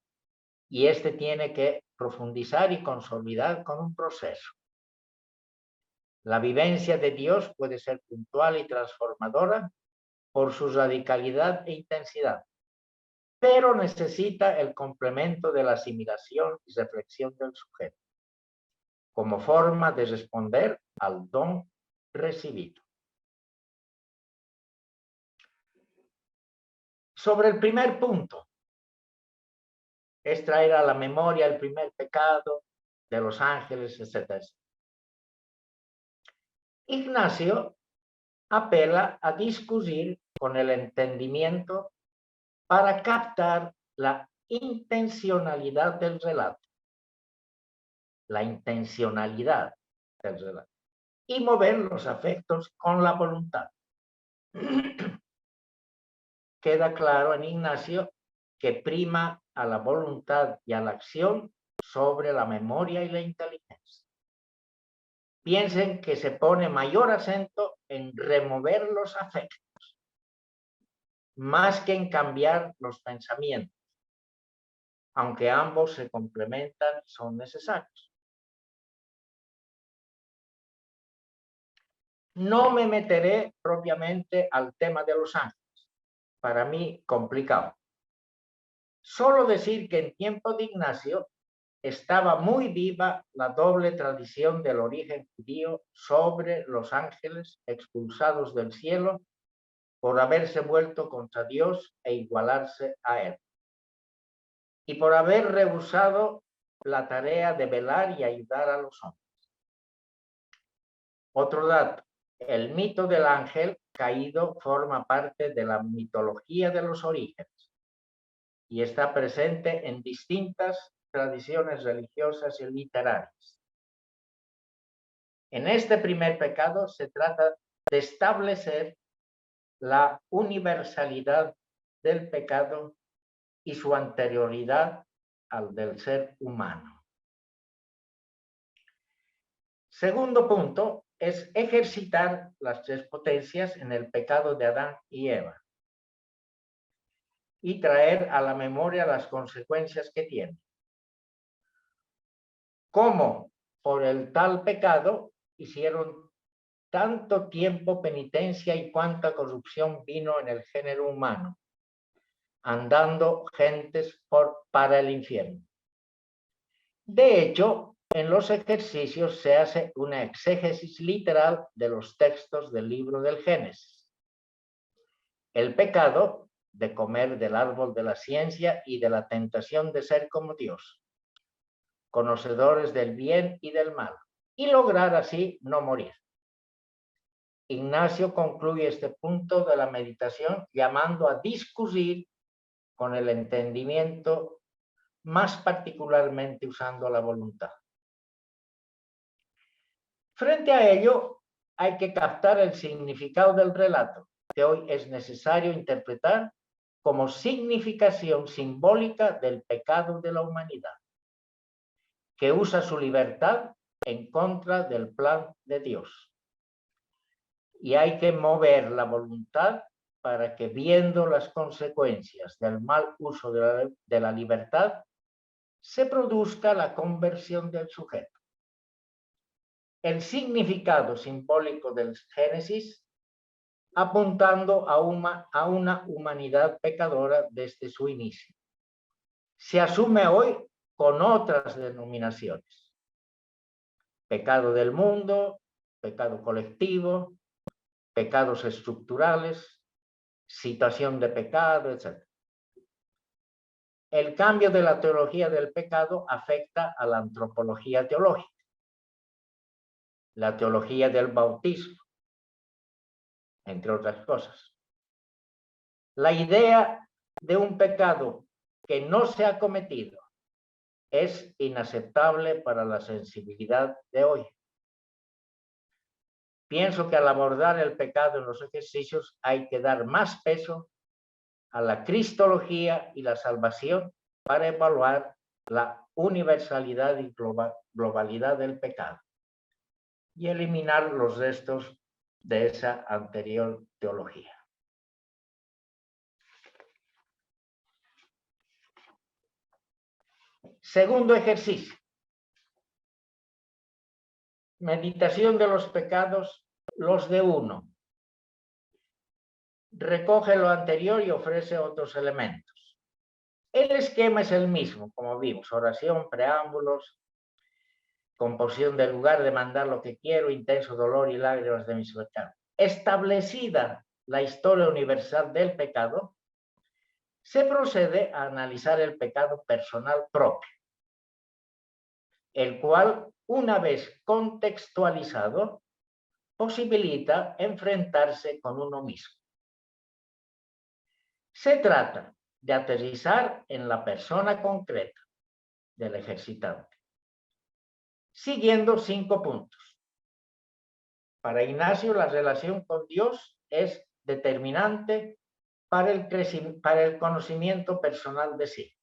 Speaker 2: Y este tiene que profundizar y consolidar con un proceso. La vivencia de Dios puede ser puntual y transformadora por su radicalidad e intensidad, pero necesita el complemento de la asimilación y reflexión del sujeto, como forma de responder al don recibido. Sobre el primer punto, es traer a la memoria el primer pecado de los ángeles, etc. Ignacio apela a discutir con el entendimiento para captar la intencionalidad del relato. La intencionalidad del relato. y mover los afectos con la voluntad. Queda claro en Ignacio que prima a la voluntad y a la acción sobre la memoria y la inteligencia. Piensen que se pone mayor acento en remover los afectos, más que en cambiar los pensamientos, aunque ambos se complementan y son necesarios. No me meteré propiamente al tema de los ángeles, para mí complicado. Solo decir que en tiempo de Ignacio estaba muy viva la doble tradición del origen judío sobre los ángeles expulsados del cielo por haberse vuelto contra Dios e igualarse a él, y por haber rehusado la tarea de velar y ayudar a los hombres. Otro dato, el mito del ángel caído forma parte de la mitología de los orígenes y está presente en distintas tradiciones religiosas y literarias. En este primer pecado se trata de establecer la universalidad del pecado y su anterioridad al del ser humano. Segundo punto es ejercitar las tres potencias en el pecado de Adán y Eva y traer a la memoria las consecuencias que tiene. Cómo por el tal pecado hicieron tanto tiempo penitencia y cuánta corrupción vino en el género humano, andando gentes para el infierno. De hecho, en los ejercicios se hace una exégesis literal de los textos del libro del Génesis. El pecado de comer del árbol de la ciencia y de la tentación de ser como Dios, conocedores del bien y del mal, y lograr así no morir. Ignacio concluye este punto de la meditación llamando a discutir con el entendimiento, más particularmente usando la voluntad. Frente a ello, hay que captar el significado del relato, que hoy es necesario interpretar como significación simbólica del pecado de la humanidad, que usa su libertad en contra del plan de Dios. Y hay que mover la voluntad para que, viendo las consecuencias del mal uso de la libertad, se produzca la conversión del sujeto. El significado simbólico del Génesis, apuntando a una humanidad pecadora desde su inicio, se asume hoy con otras denominaciones: pecado del mundo, pecado colectivo, pecados estructurales, situación de pecado, etc. El cambio de la teología del pecado afecta a la antropología teológica, la teología del bautismo, entre otras cosas. La idea de un pecado que no se ha cometido es inaceptable para la sensibilidad de hoy. Pienso que al abordar el pecado en los ejercicios hay que dar más peso a la cristología y la salvación para evaluar la universalidad y globalidad del pecado y eliminar los restos de esa anterior teología. Segundo ejercicio. Meditación de los pecados, los de uno. Recoge lo anterior y ofrece otros elementos. El esquema es el mismo, como vimos: oración, preámbulos, composición del lugar, demandar lo que quiero, intenso dolor y lágrimas de mis pecados. Establecida la historia universal del pecado, se procede a analizar el pecado personal propio, el cual, una vez contextualizado, posibilita enfrentarse con uno mismo. Se trata de aterrizar en la persona concreta del ejercitante, siguiendo 5 puntos. Para Ignacio, la relación con Dios es determinante para el conocimiento personal de sí.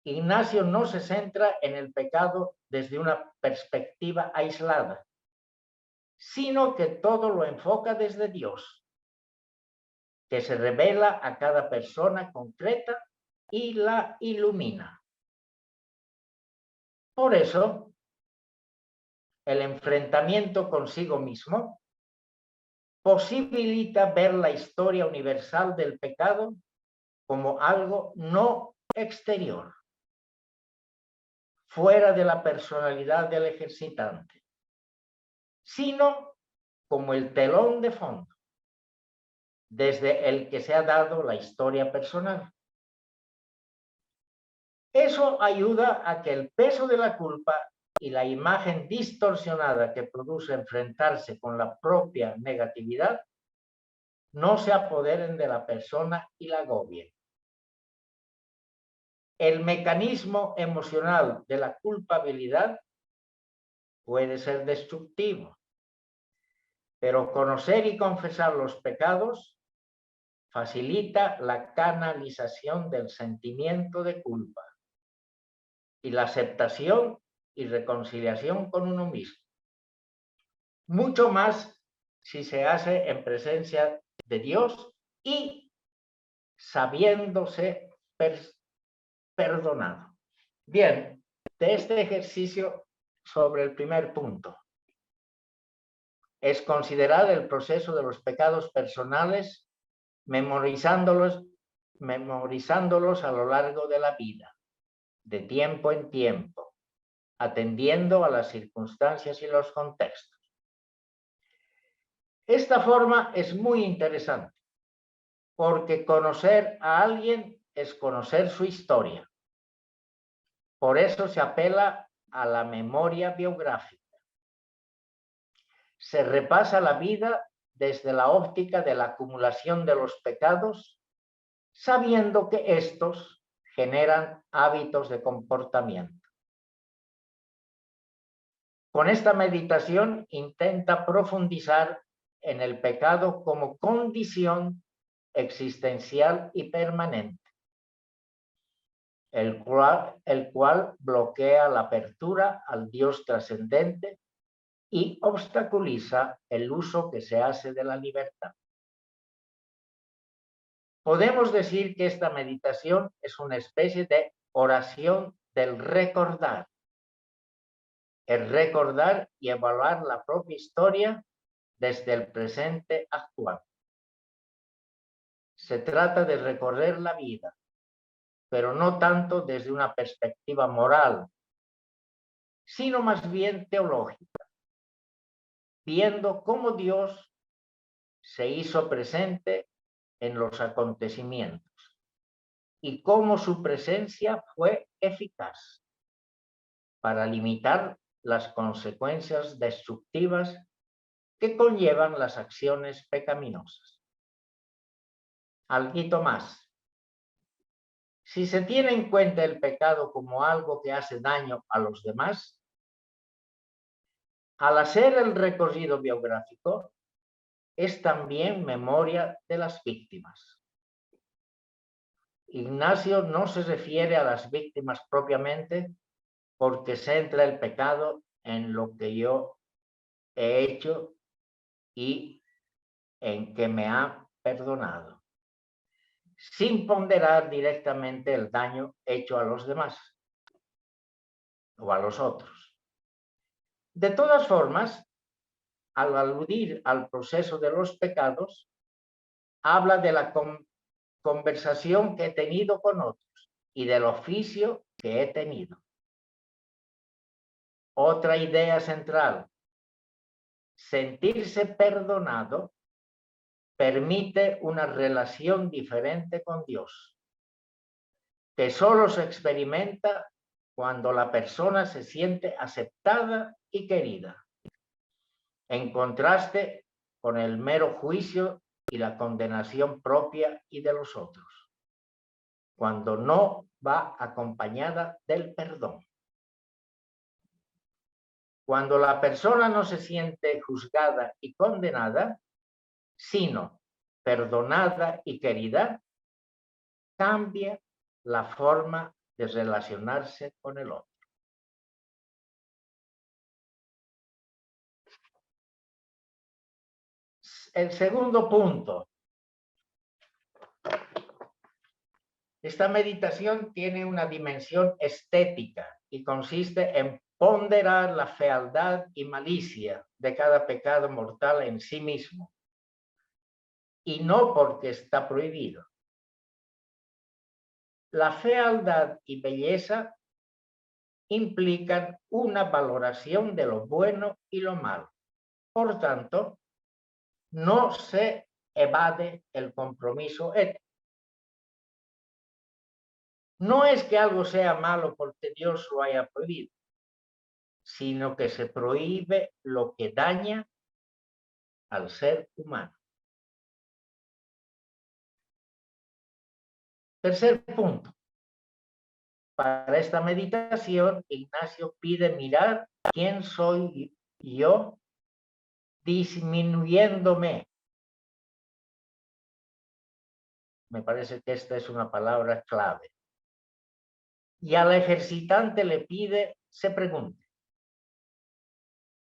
Speaker 2: Ignacio no se centra en el pecado desde una perspectiva aislada, sino que todo lo enfoca desde Dios, que se revela a cada persona concreta y la ilumina. Por eso, el enfrentamiento consigo mismo posibilita ver la historia universal del pecado como algo no exterior, fuera de la personalidad del ejercitante, sino como el telón de fondo desde el que se ha dado la historia personal. Eso ayuda a que el peso de la culpa y la imagen distorsionada que produce enfrentarse con la propia negatividad no se apoderen de la persona y la agobien. El mecanismo emocional de la culpabilidad puede ser destructivo, pero conocer y confesar los pecados facilita la canalización del sentimiento de culpa y la aceptación y reconciliación con uno mismo. Mucho más si se hace en presencia de Dios y sabiéndose perdonado. Bien, de este ejercicio sobre el primer punto, es considerar el proceso de los pecados personales memorizándolos a lo largo de la vida, de tiempo en tiempo, atendiendo a las circunstancias y los contextos. Esta forma es muy interesante, porque conocer a alguien es conocer su historia. Por eso se apela a la memoria biográfica. Se repasa la vida desde la óptica de la acumulación de los pecados, sabiendo que estos generan hábitos de comportamiento. Con esta meditación intenta profundizar en el pecado como condición existencial y permanente, el cual bloquea la apertura al Dios trascendente y obstaculiza el uso que se hace de la libertad. Podemos decir que esta meditación es una especie de oración del recordar. El recordar y evaluar la propia historia desde el presente actual. Se trata de recorrer la vida, pero no tanto desde una perspectiva moral, sino más bien teológica, viendo cómo Dios se hizo presente en los acontecimientos y cómo su presencia fue eficaz para limitar las consecuencias destructivas que conllevan las acciones pecaminosas. Algo más. Si se tiene en cuenta el pecado como algo que hace daño a los demás, al hacer el recorrido biográfico, es también memoria de las víctimas. Ignacio no se refiere a las víctimas propiamente porque centra el pecado en lo que yo he hecho y en que me ha perdonado, sin ponderar directamente el daño hecho a los demás o a los otros. De todas formas, al aludir al proceso de los pecados, habla de la conversación que he tenido con otros y del oficio que he tenido. Otra idea central: sentirse perdonado permite una relación diferente con Dios, que solo se experimenta cuando la persona se siente aceptada y querida, en contraste con el mero juicio y la condenación propia y de los otros, cuando no va acompañada del perdón. Cuando la persona no se siente juzgada y condenada, sino perdonada y querida, cambia la forma de relacionarse con el otro. El segundo punto. Esta meditación tiene una dimensión estética y consiste en ponderar la fealdad y malicia de cada pecado mortal en sí mismo, y no porque está prohibido. La fealdad y belleza implican una valoración de lo bueno y lo malo. Por tanto, no se evade el compromiso ético. No es que algo sea malo porque Dios lo haya prohibido, sino que se prohíbe lo que daña al ser humano. Tercer punto. Para esta meditación, Ignacio pide mirar quién soy yo, disminuyéndome. Me parece que esta es una palabra clave. Y al ejercitante le pide, se pregunte,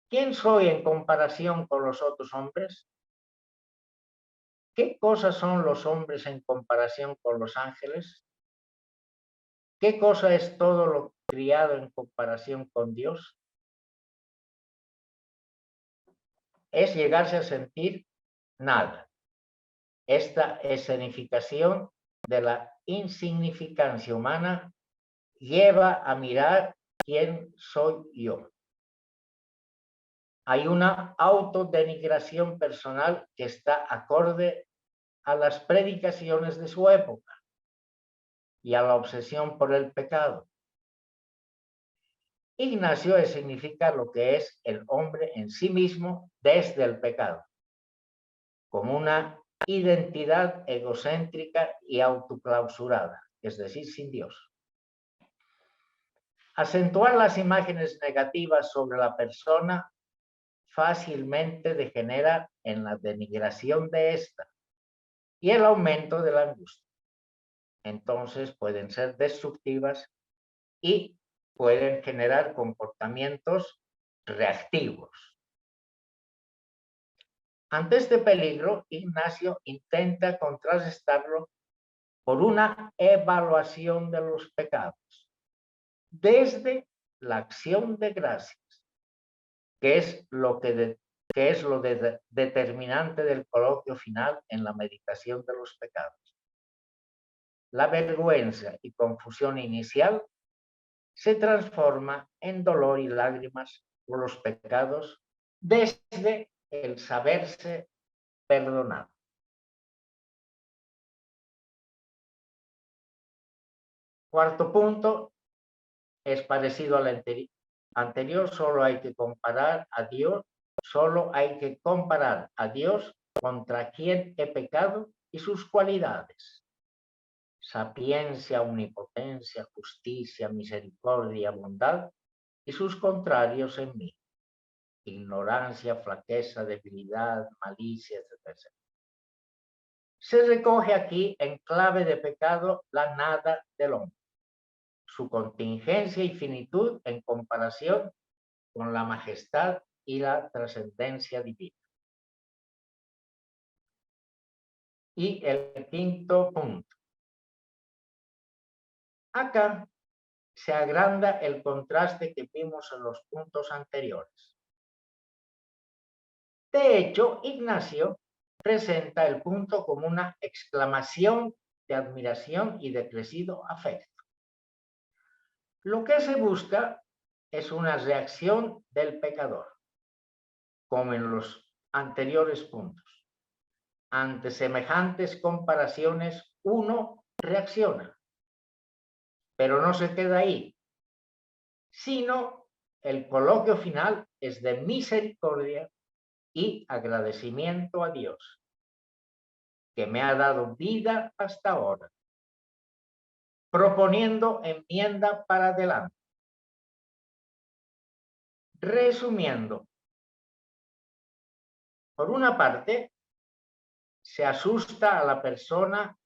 Speaker 2: ¿quién soy en comparación con los otros hombres? ¿Qué cosas son los hombres en comparación con los ángeles? ¿Qué cosa es todo lo criado en comparación con Dios? Es llegarse a sentir nada. Esta escenificación de la insignificancia humana lleva a mirar quién soy yo. Hay una autodenigración personal que está acorde a las predicaciones de su época y a la obsesión por el pecado. Ignacio significa lo que es el hombre en sí mismo desde el pecado, como una identidad egocéntrica y autoclausurada, es decir, sin Dios. Acentuar las imágenes negativas sobre la persona fácilmente degenera en la denigración de esta y el aumento de la angustia. Entonces pueden ser destructivas y pueden generar comportamientos reactivos. Ante este peligro, Ignacio intenta contrarrestarlo por una evaluación de los pecados desde la acción de gracias, que es lo determinante del coloquio final en la meditación de los pecados. La vergüenza y confusión inicial se transforma en dolor y lágrimas por los pecados desde el saberse perdonado. Cuarto punto, es parecido al anterior, solo hay que comparar a Dios, contra quien he pecado y sus cualidades. Sapiencia, omnipotencia, justicia, misericordia, bondad, y sus contrarios en mí. Ignorancia, flaqueza, debilidad, malicia, etc. Se recoge aquí en clave de pecado la nada del hombre, su contingencia y finitud en comparación con la majestad y la trascendencia divina. Y el quinto punto. Acá se agranda el contraste que vimos en los puntos anteriores. De hecho, Ignacio presenta el punto como una exclamación de admiración y de crecido afecto. Lo que se busca es una reacción del pecador, como en los anteriores puntos. Ante semejantes comparaciones, uno reacciona, pero no se queda ahí, sino el coloquio final es de misericordia y agradecimiento a Dios, que me ha dado vida hasta ahora, proponiendo enmienda para adelante. Resumiendo, por una parte, se asusta a la persona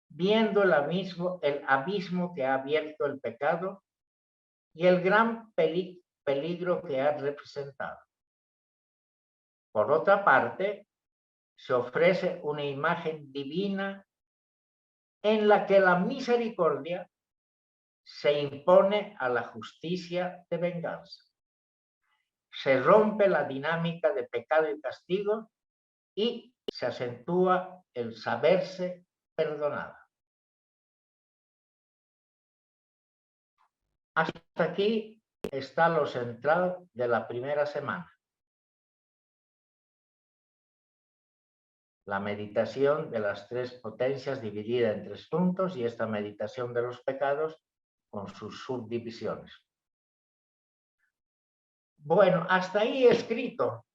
Speaker 2: viendo el abismo que ha abierto el pecado y el gran peligro que ha representado. Por otra parte, se ofrece una imagen divina en la que la misericordia se impone a la justicia de venganza. Se rompe la dinámica de pecado y castigo y se acentúa el saberse perdonado. Hasta aquí está lo central de la primera semana. La meditación de las tres potencias dividida en 3 puntos y esta meditación de los pecados con sus subdivisiones. Bueno, hasta ahí he escrito.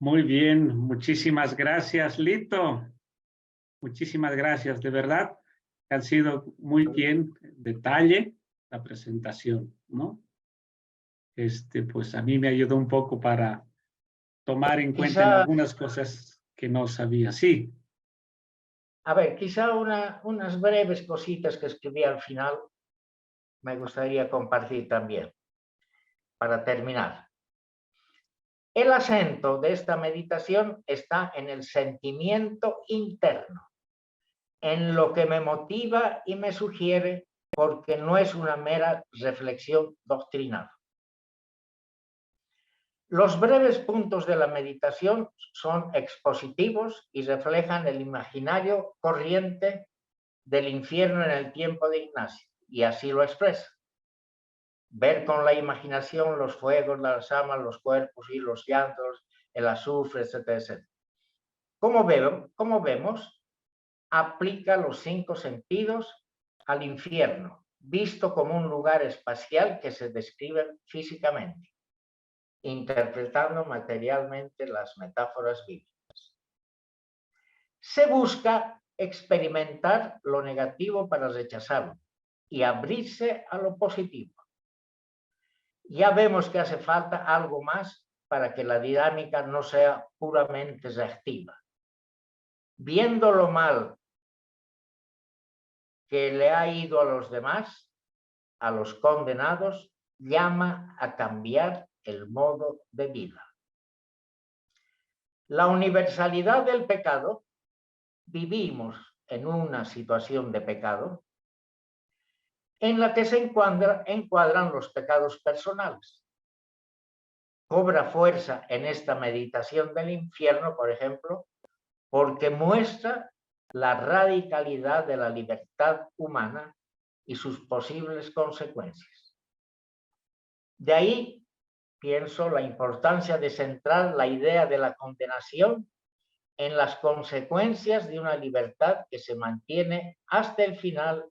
Speaker 1: Muy bien, muchísimas gracias, Lito. Muchísimas gracias, de verdad. Ha sido muy bien detalle la presentación, ¿no? Pues a mí me ayudó un poco para tomar en cuenta en algunas cosas que no sabía. Sí.
Speaker 2: A ver, quizá unas breves cositas que escribí al final me gustaría compartir también, para terminar. El acento de esta meditación está en el sentimiento interno, en lo que me motiva y me sugiere, porque no es una mera reflexión doctrinal. Los breves puntos de la meditación son expositivos y reflejan el imaginario corriente del infierno en el tiempo de Ignacio, y así lo expresa. Ver con la imaginación los fuegos, las llamas, los cuerpos y los llantos, el azufre, etcétera, etcétera. Como vemos, aplica los 5 sentidos al infierno, visto como un lugar espacial que se describe físicamente, interpretando materialmente las metáforas bíblicas. Se busca experimentar lo negativo para rechazarlo y abrirse a lo positivo. Ya vemos que hace falta algo más para que la dinámica no sea puramente reactiva. Viendo lo mal que le ha ido a los demás, a los condenados, llama a cambiar el modo de vida. La universalidad del pecado, vivimos en una situación de pecado en la que se encuadran los pecados personales. Cobra fuerza en esta meditación del infierno, por ejemplo, porque muestra la radicalidad de la libertad humana y sus posibles consecuencias. De ahí, pienso, la importancia de centrar la idea de la condenación en las consecuencias de una libertad que se mantiene hasta el final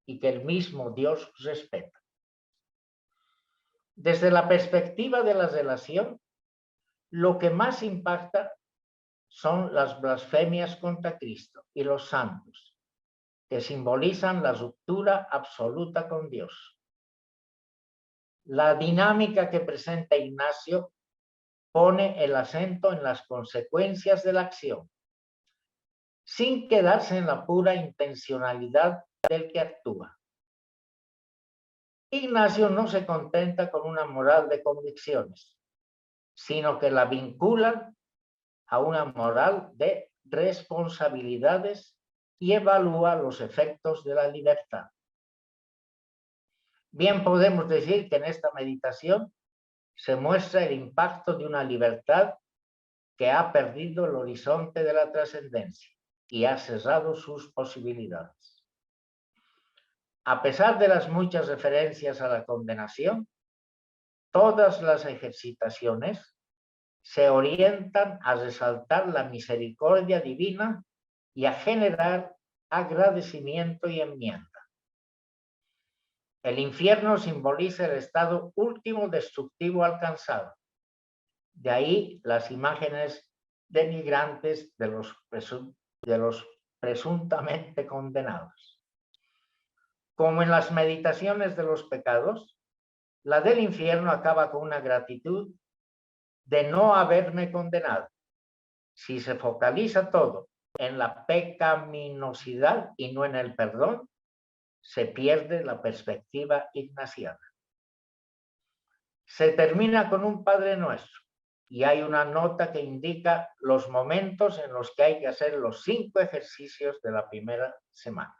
Speaker 2: y que el mismo Dios respeta. Desde la perspectiva de la relación, lo que más impacta son las blasfemias contra Cristo y los santos, que simbolizan la ruptura absoluta con Dios. La dinámica que presenta Ignacio pone el acento en las consecuencias de la acción, sin quedarse en la pura intencionalidad del que actúa. Ignacio no se contenta con una moral de convicciones, sino que la vincula a una moral de responsabilidades y evalúa los efectos de la libertad. Bien podemos decir que en esta meditación se muestra el impacto de una libertad que ha perdido el horizonte de la trascendencia y ha cerrado sus posibilidades. A pesar de las muchas referencias a la condenación, todas las ejercitaciones se orientan a resaltar la misericordia divina y a generar agradecimiento y enmienda. El infierno simboliza el estado último destructivo alcanzado. De ahí las imágenes denigrantes de los presuntamente condenados. Como en las meditaciones de los pecados, La del infierno acaba con una gratitud de no haberme condenado. Si se focaliza todo en la pecaminosidad y no en el perdón, se pierde la perspectiva ignaciana. Se termina con un Padre Nuestro y hay una nota que indica los momentos en los que hay que hacer los 5 ejercicios de la primera semana.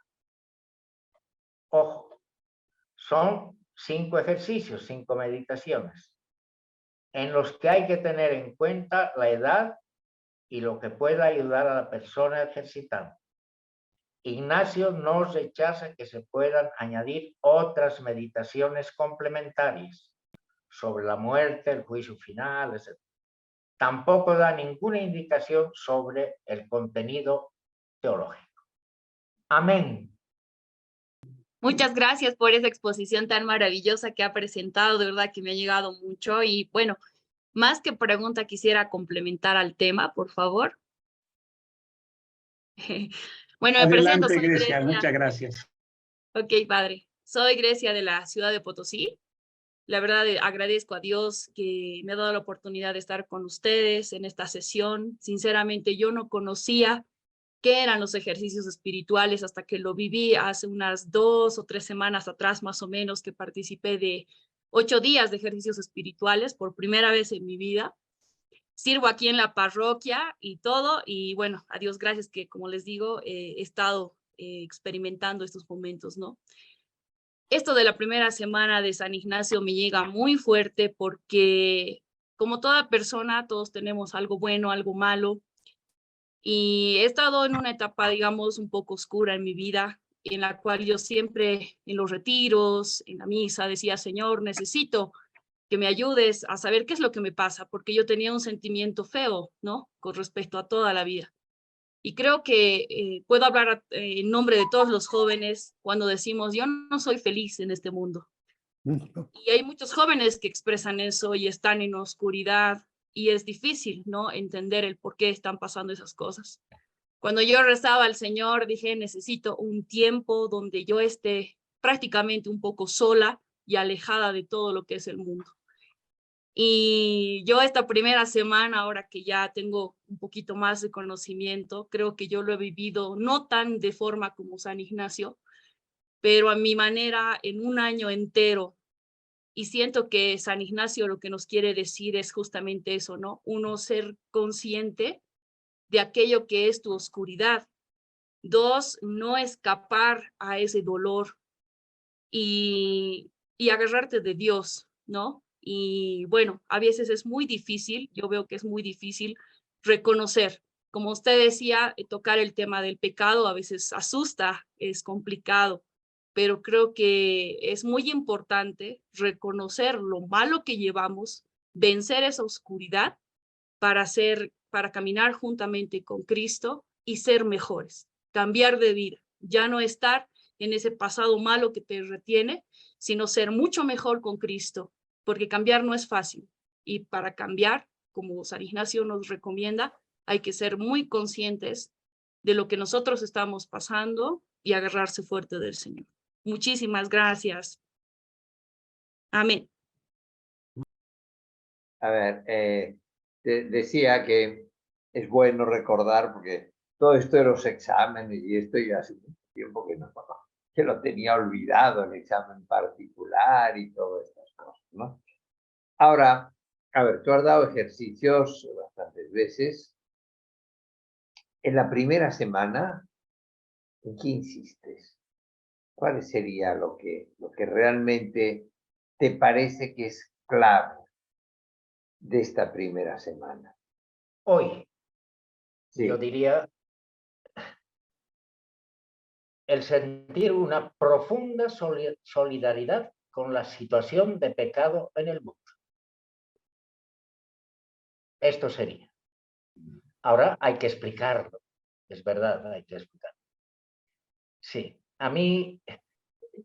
Speaker 2: Ojo, son 5 ejercicios, 5 meditaciones, en los que hay que tener en cuenta la edad y lo que pueda ayudar a la persona ejercitando. Ignacio no rechaza que se puedan añadir otras meditaciones complementarias sobre la muerte, el juicio final, etc. Tampoco da ninguna indicación sobre el contenido teológico. Amén.
Speaker 3: Muchas gracias por esa exposición tan maravillosa que ha presentado, de verdad que me ha llegado mucho. Y bueno, más que pregunta, quisiera complementar al tema, por favor. Bueno, me presento,
Speaker 1: Adelante,
Speaker 3: soy
Speaker 1: Grecia,
Speaker 3: Grecia.
Speaker 1: muchas gracias.
Speaker 3: Ok, padre. Soy Grecia de la ciudad de Potosí. La verdad, agradezco a Dios que me ha dado la oportunidad de estar con ustedes en esta sesión. Sinceramente, yo no conocía qué eran los ejercicios espirituales hasta que lo viví hace unas 2 o 3 semanas atrás, más o menos, que participé de 8 días de ejercicios espirituales por primera vez en mi vida. Sirvo aquí en la parroquia y todo, y bueno, a Dios gracias que, como les digo, he estado experimentando estos momentos, ¿no? Esto de la primera semana de San Ignacio me llega muy fuerte porque, como toda persona, todos tenemos algo bueno, algo malo, y he estado en una etapa, digamos, un poco oscura en mi vida, en la cual yo siempre en los retiros, en la misa, decía, Señor, necesito que me ayudes a saber qué es lo que me pasa, porque yo tenía un sentimiento feo, ¿no? Con respecto a toda la vida. Y creo que puedo hablar en nombre de todos los jóvenes cuando decimos, yo no soy feliz en este mundo. Y hay muchos jóvenes que expresan eso y están en oscuridad y es difícil, ¿no? Entender el por qué están pasando esas cosas. Cuando yo rezaba al Señor, dije, necesito un tiempo donde yo esté prácticamente un poco sola y alejada de todo lo que es el mundo. Y yo esta primera semana, ahora que ya tengo un poquito más de conocimiento, creo que yo lo he vivido no tan de forma como San Ignacio, pero a mi manera en un año entero. Y siento que San Ignacio lo que nos quiere decir es justamente eso, ¿no? Uno, ser consciente de aquello que es tu oscuridad. 2, no escapar a ese dolor y agarrarte de Dios, ¿no? Y bueno, a veces es muy difícil, yo veo que es muy difícil reconocer. Como usted decía, tocar el tema del pecado a veces asusta, es complicado, pero creo que es muy importante reconocer lo malo que llevamos, vencer esa oscuridad para caminar juntamente con Cristo y ser mejores, cambiar de vida, ya no estar en ese pasado malo que te retiene, sino ser mucho mejor con Cristo, porque cambiar no es fácil. Y para cambiar, como San Ignacio nos recomienda, hay que ser muy conscientes de lo que nosotros estamos pasando y agarrarse fuerte del Señor. Muchísimas gracias. Amén.
Speaker 4: A ver, decía que es bueno recordar, porque todo esto de los exámenes y esto ya hace mucho tiempo que lo tenía olvidado, el examen particular y todas estas cosas, ¿no? Ahora, a ver, tú has dado ejercicios bastantes veces. En la primera semana, ¿en qué insistes? ¿Cuál sería lo que realmente te parece que es clave de esta primera semana?
Speaker 2: Hoy,
Speaker 4: Sí.
Speaker 2: yo diría, el sentir una profunda solidaridad con la situación de pecado en el mundo. Esto sería. Ahora hay que explicarlo. Es verdad, hay que explicarlo. Sí, a mí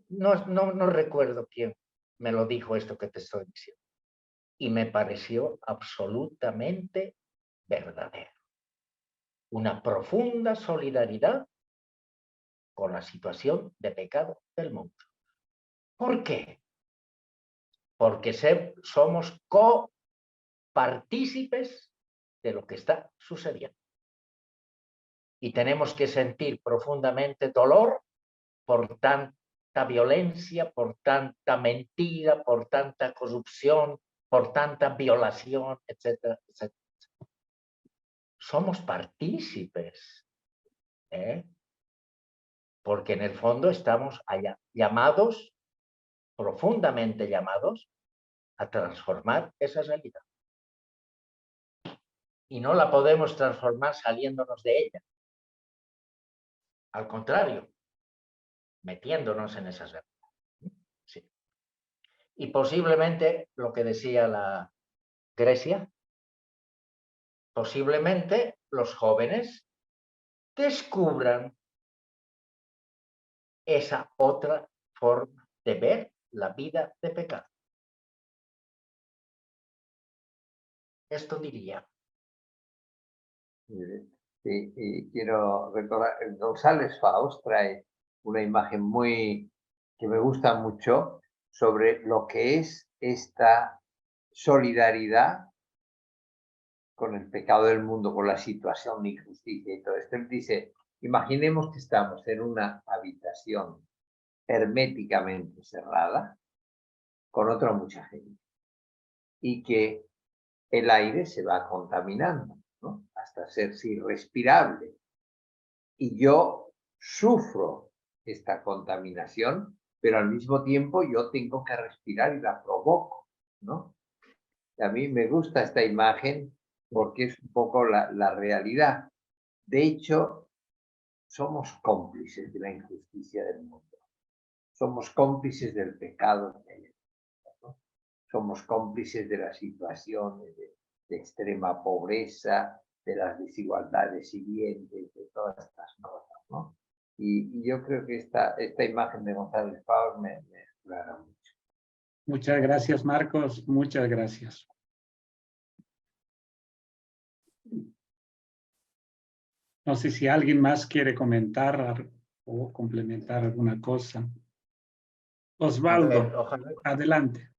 Speaker 2: no recuerdo quién me lo dijo esto que te estoy diciendo. Y me pareció absolutamente verdadero. Una profunda solidaridad con la situación de pecado del mundo. ¿Por qué? porque somos copartícipes de lo que está sucediendo. Y tenemos que sentir profundamente dolor por tanta violencia, por tanta mentira, por tanta corrupción, por tanta violación, etcétera, etcétera. Somos partícipes, porque en el fondo estamos allá, llamados, profundamente llamados, a transformar esa realidad. Y no la podemos transformar saliéndonos de ella. Al contrario, metiéndonos en esa realidad. Sí. Y posiblemente, lo que decía la Grecia, posiblemente los jóvenes descubran esa otra forma de ver la vida de pecado. Esto diría.
Speaker 4: Sí, y quiero recordar, González Faust trae una imagen que me gusta mucho sobre lo que es esta solidaridad con el pecado del mundo, con la situación de injusticia y todo esto. Él dice, imaginemos que estamos en una habitación herméticamente cerrada con otra mucha gente y que el aire se va contaminando, ¿no? Hasta hacerse irrespirable. Y yo sufro esta contaminación, pero al mismo tiempo yo tengo que respirar y la provoco, ¿no? Y a mí me gusta esta imagen porque es un poco la realidad. De hecho, somos cómplices de la injusticia del mundo. Somos cómplices del pecado que hay, ¿no? Somos cómplices de las situaciones de extrema pobreza, de las desigualdades hirientes, de todas estas cosas, ¿no? Y yo creo que esta imagen de González Faust me aclara mucho.
Speaker 1: Muchas gracias, Marcos. Muchas gracias. No sé si alguien más quiere comentar o complementar alguna cosa. Osvaldo, adelante.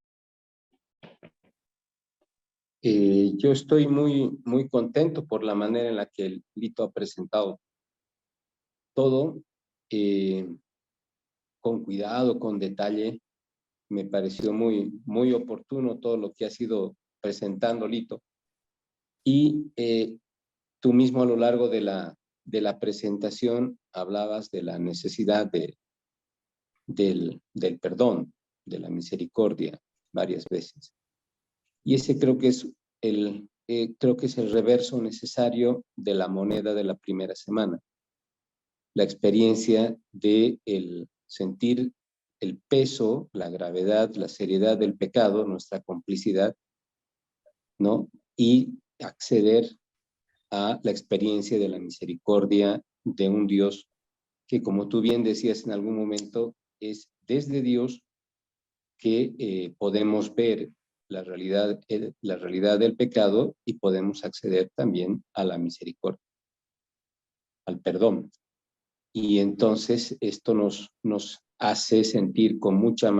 Speaker 5: Yo estoy muy contento por la manera en la que el Lito ha presentado todo, con cuidado, con detalle. Me pareció muy oportuno todo lo que ha sido presentando, Lito. Y tú mismo a lo largo de la presentación hablabas de la necesidad del perdón, de la misericordia, varias veces. Y ese creo que es el reverso necesario de la moneda de la primera semana. La experiencia de el sentir el peso, la gravedad, la seriedad del pecado, nuestra complicidad, ¿no? Y acceder a la experiencia de la misericordia de un Dios que, como tú bien decías en algún momento, es desde Dios que podemos ver la realidad del pecado y podemos acceder también a la misericordia, al perdón. Y entonces esto nos hace sentir con mucho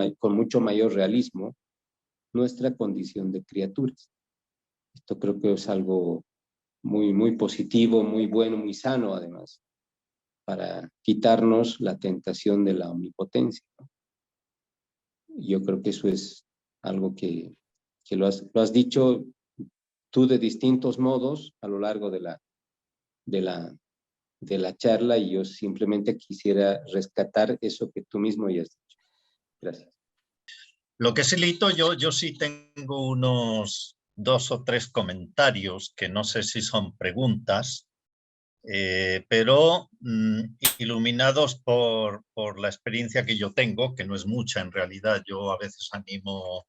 Speaker 5: mayor realismo nuestra condición de criaturas. Esto creo que es algo muy positivo, muy bueno, muy sano además, para quitarnos la tentación de la omnipotencia, ¿no? Yo creo que eso es algo que lo has dicho tú de distintos modos a lo largo de la charla, y yo simplemente quisiera rescatar eso que tú mismo ya has dicho. Gracias.
Speaker 6: Lo que sí, Lito, yo sí tengo unos 2 o 3 comentarios que no sé si son preguntas, pero iluminados por la experiencia que yo tengo, que no es mucha en realidad. Yo a veces animo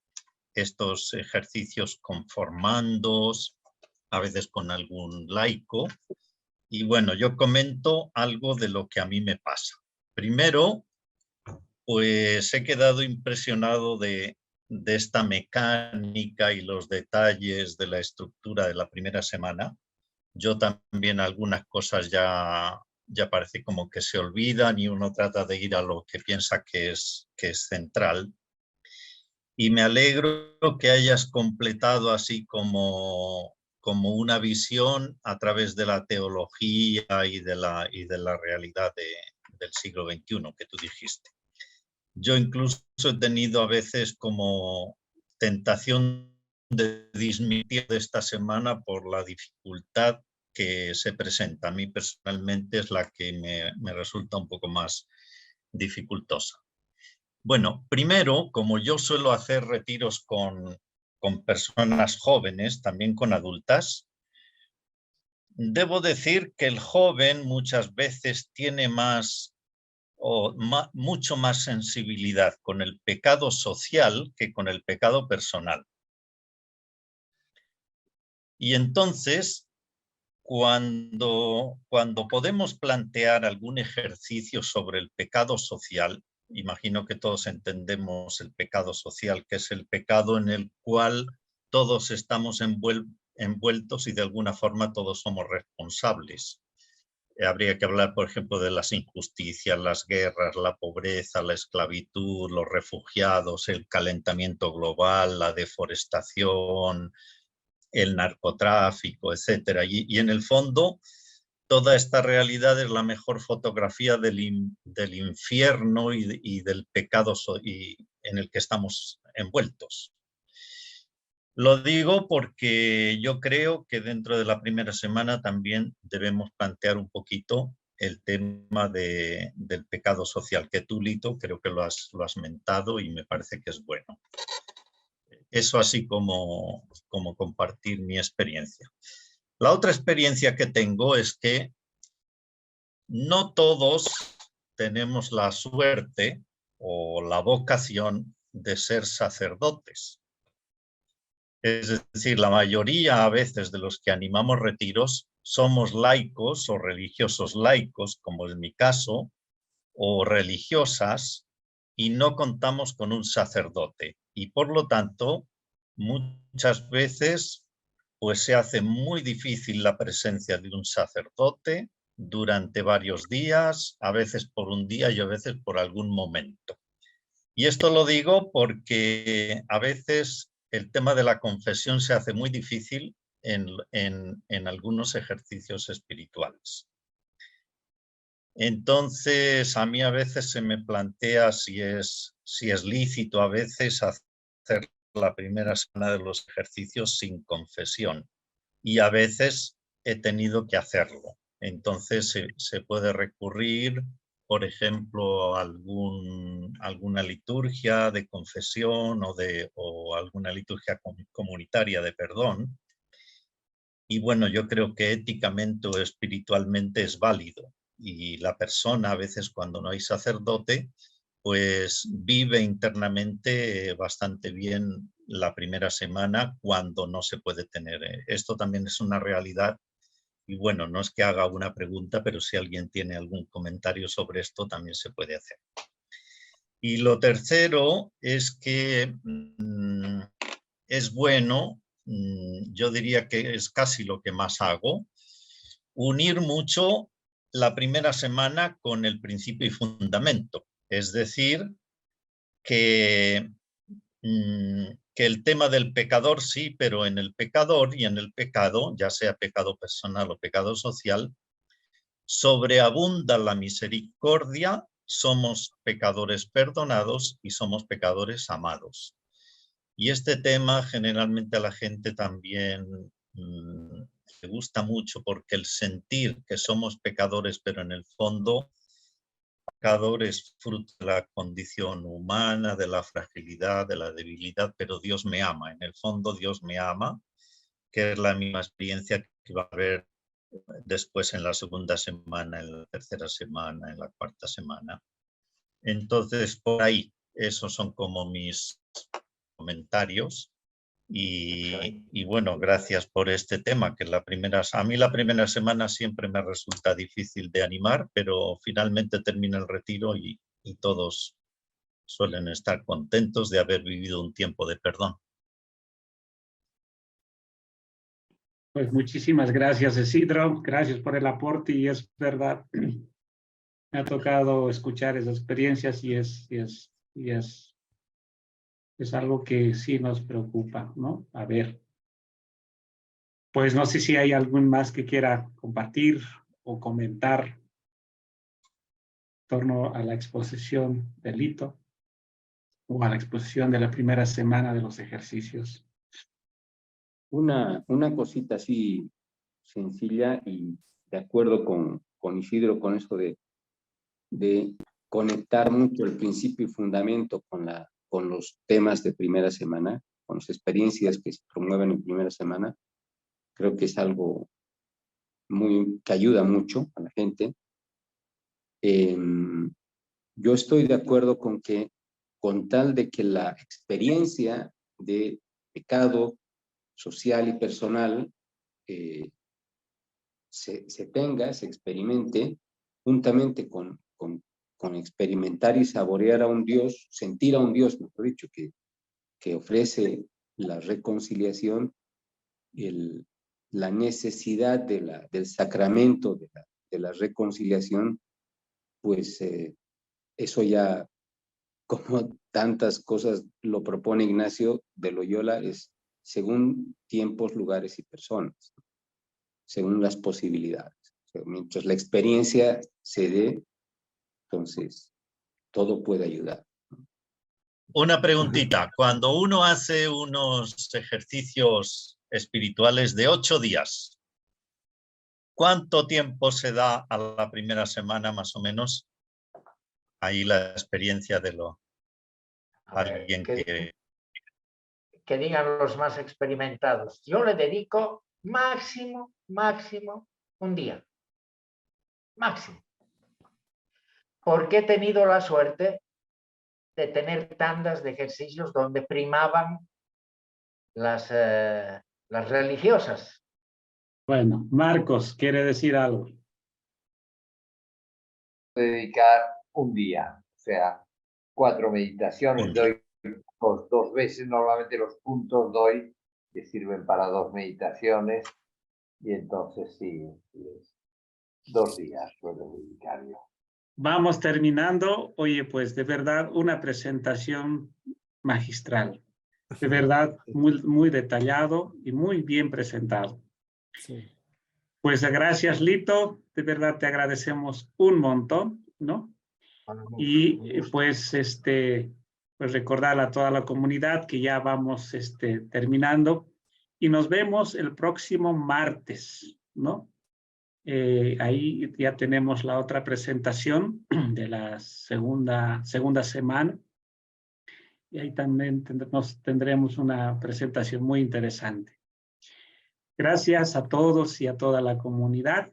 Speaker 6: estos ejercicios con formandos, a veces con algún laico. Y bueno, yo comento algo de lo que a mí me pasa. Primero, pues he quedado impresionado de esta mecánica y los detalles de la estructura de la primera semana. Yo también algunas cosas ya parece como que se olvidan y uno trata de ir a lo que piensa que es central. Y me alegro que hayas completado así como una visión a través de la teología y de la realidad del siglo XXI que tú dijiste. Yo incluso he tenido a veces como tentación de dismitir de esta semana por la dificultad que se presenta. A mí personalmente es la que me resulta un poco más dificultosa. Bueno, primero, como yo suelo hacer retiros con personas jóvenes, también con adultas, debo decir que el joven muchas veces tiene mucho más sensibilidad con el pecado social que con el pecado personal. Y entonces, cuando podemos plantear algún ejercicio sobre el pecado social, imagino que todos entendemos el pecado social, que es el pecado en el cual todos estamos envueltos y de alguna forma todos somos responsables. Habría que hablar, por ejemplo, de las injusticias, las guerras, la pobreza, la esclavitud, los refugiados, el calentamiento global, la deforestación, el narcotráfico, etcétera. Y en el fondo, toda esta realidad es la mejor fotografía del infierno y del pecado en el que estamos envueltos. Lo digo porque yo creo que dentro de la primera semana también debemos plantear un poquito el tema del pecado social, que tú, Lito, creo que lo has mentado y me parece que es bueno. Eso así como compartir mi experiencia. La otra experiencia que tengo es que no todos tenemos la suerte o la vocación de ser sacerdotes. Es decir, la mayoría a veces de los que animamos retiros somos laicos o religiosos laicos, como es mi caso, o religiosas, y no contamos con un sacerdote. Y por lo tanto, muchas veces pues se hace muy difícil la presencia de un sacerdote durante varios días, a veces por un día y a veces por algún momento. Y esto lo digo porque a veces el tema de la confesión se hace muy difícil en algunos ejercicios espirituales. Entonces, a mí a veces se me plantea si es lícito a veces hacer la primera semana de los ejercicios sin confesión. Y a veces he tenido que hacerlo. Entonces, se puede recurrir, por ejemplo, a alguna liturgia de confesión o alguna liturgia comunitaria de perdón. Y bueno, yo creo que éticamente o espiritualmente es válido. Y la persona, a veces cuando no hay sacerdote, pues vive internamente bastante bien la primera semana cuando no se puede tener. Esto también es una realidad. Y bueno, no es que haga una pregunta, pero si alguien tiene algún comentario sobre esto, también se puede hacer. Y lo tercero es que es bueno, yo diría que es casi lo que más hago, unir mucho la primera semana con el principio y fundamento. Es decir, que el tema del pecador sí, pero en el pecador y en el pecado, ya sea pecado personal o pecado social, sobreabunda la misericordia, somos pecadores perdonados y somos pecadores amados. Y este tema generalmente a la gente también le gusta mucho porque el sentir que somos pecadores, pero en el fondo pecador es fruto de la condición humana, de la fragilidad, de la debilidad, pero Dios me ama. En el fondo Dios me ama, que es la misma experiencia que va a haber después en la segunda semana, en la tercera semana, en la cuarta semana. Entonces, por ahí, esos son como mis comentarios. Y bueno, gracias por este tema, que a mí la primera semana siempre me resulta difícil de animar, pero finalmente termina el retiro y todos suelen estar contentos de haber vivido un tiempo de perdón.
Speaker 1: Pues muchísimas gracias, Isidro. Gracias por el aporte y es verdad, me ha tocado escuchar esas experiencias y es es algo que sí nos preocupa, ¿no? A ver, pues no sé si hay algún más que quiera compartir o comentar en torno a la exposición del Lito o a la exposición de la primera semana de los ejercicios.
Speaker 5: Una cosita así sencilla y de acuerdo con Isidro, con esto de conectar mucho el principio y fundamento con los temas de primera semana, con las experiencias que se promueven en primera semana, creo que es algo que ayuda mucho a la gente. Yo estoy de acuerdo con que, con tal de que la experiencia de pecado social y personal se tenga, se experimente, juntamente con experimentar y saborear a un Dios, sentir a un Dios, mejor dicho, que ofrece la reconciliación, la necesidad del sacramento de la reconciliación, pues eso ya, como tantas cosas lo propone Ignacio de Loyola, es según tiempos, lugares y personas, según las posibilidades. O sea, mientras la experiencia se dé, entonces todo puede ayudar.
Speaker 6: Una preguntita. Cuando uno hace unos ejercicios espirituales de 8 días, ¿cuánto tiempo se da a la primera semana más o menos? Ahí la experiencia de alguien
Speaker 2: que digan los más experimentados. Yo le dedico máximo un día. Máximo. Porque he tenido la suerte de tener tandas de ejercicios donde primaban las religiosas.
Speaker 1: Bueno, Marcos, ¿quiere decir algo?
Speaker 4: Dedicar un día, o sea, 4 meditaciones, doy 2 veces, normalmente los puntos doy que sirven para 2 meditaciones, y entonces sí, 2 días puedo dedicar yo.
Speaker 1: Vamos terminando. Oye, pues de verdad una presentación magistral. De verdad, muy detallado y muy bien presentado.
Speaker 7: Sí.
Speaker 1: Pues gracias, Lito. De verdad te agradecemos un montón, ¿no? Y pues pues recordar a toda la comunidad que ya vamos terminando y nos vemos el próximo martes, ¿no? Ahí ya tenemos la otra presentación de la segunda semana y ahí también tendremos una presentación muy interesante. Gracias a todos y a toda la comunidad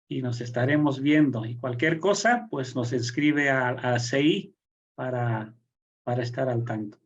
Speaker 1: y nos estaremos viendo. Y cualquier cosa, pues nos inscribe a CI para estar al tanto.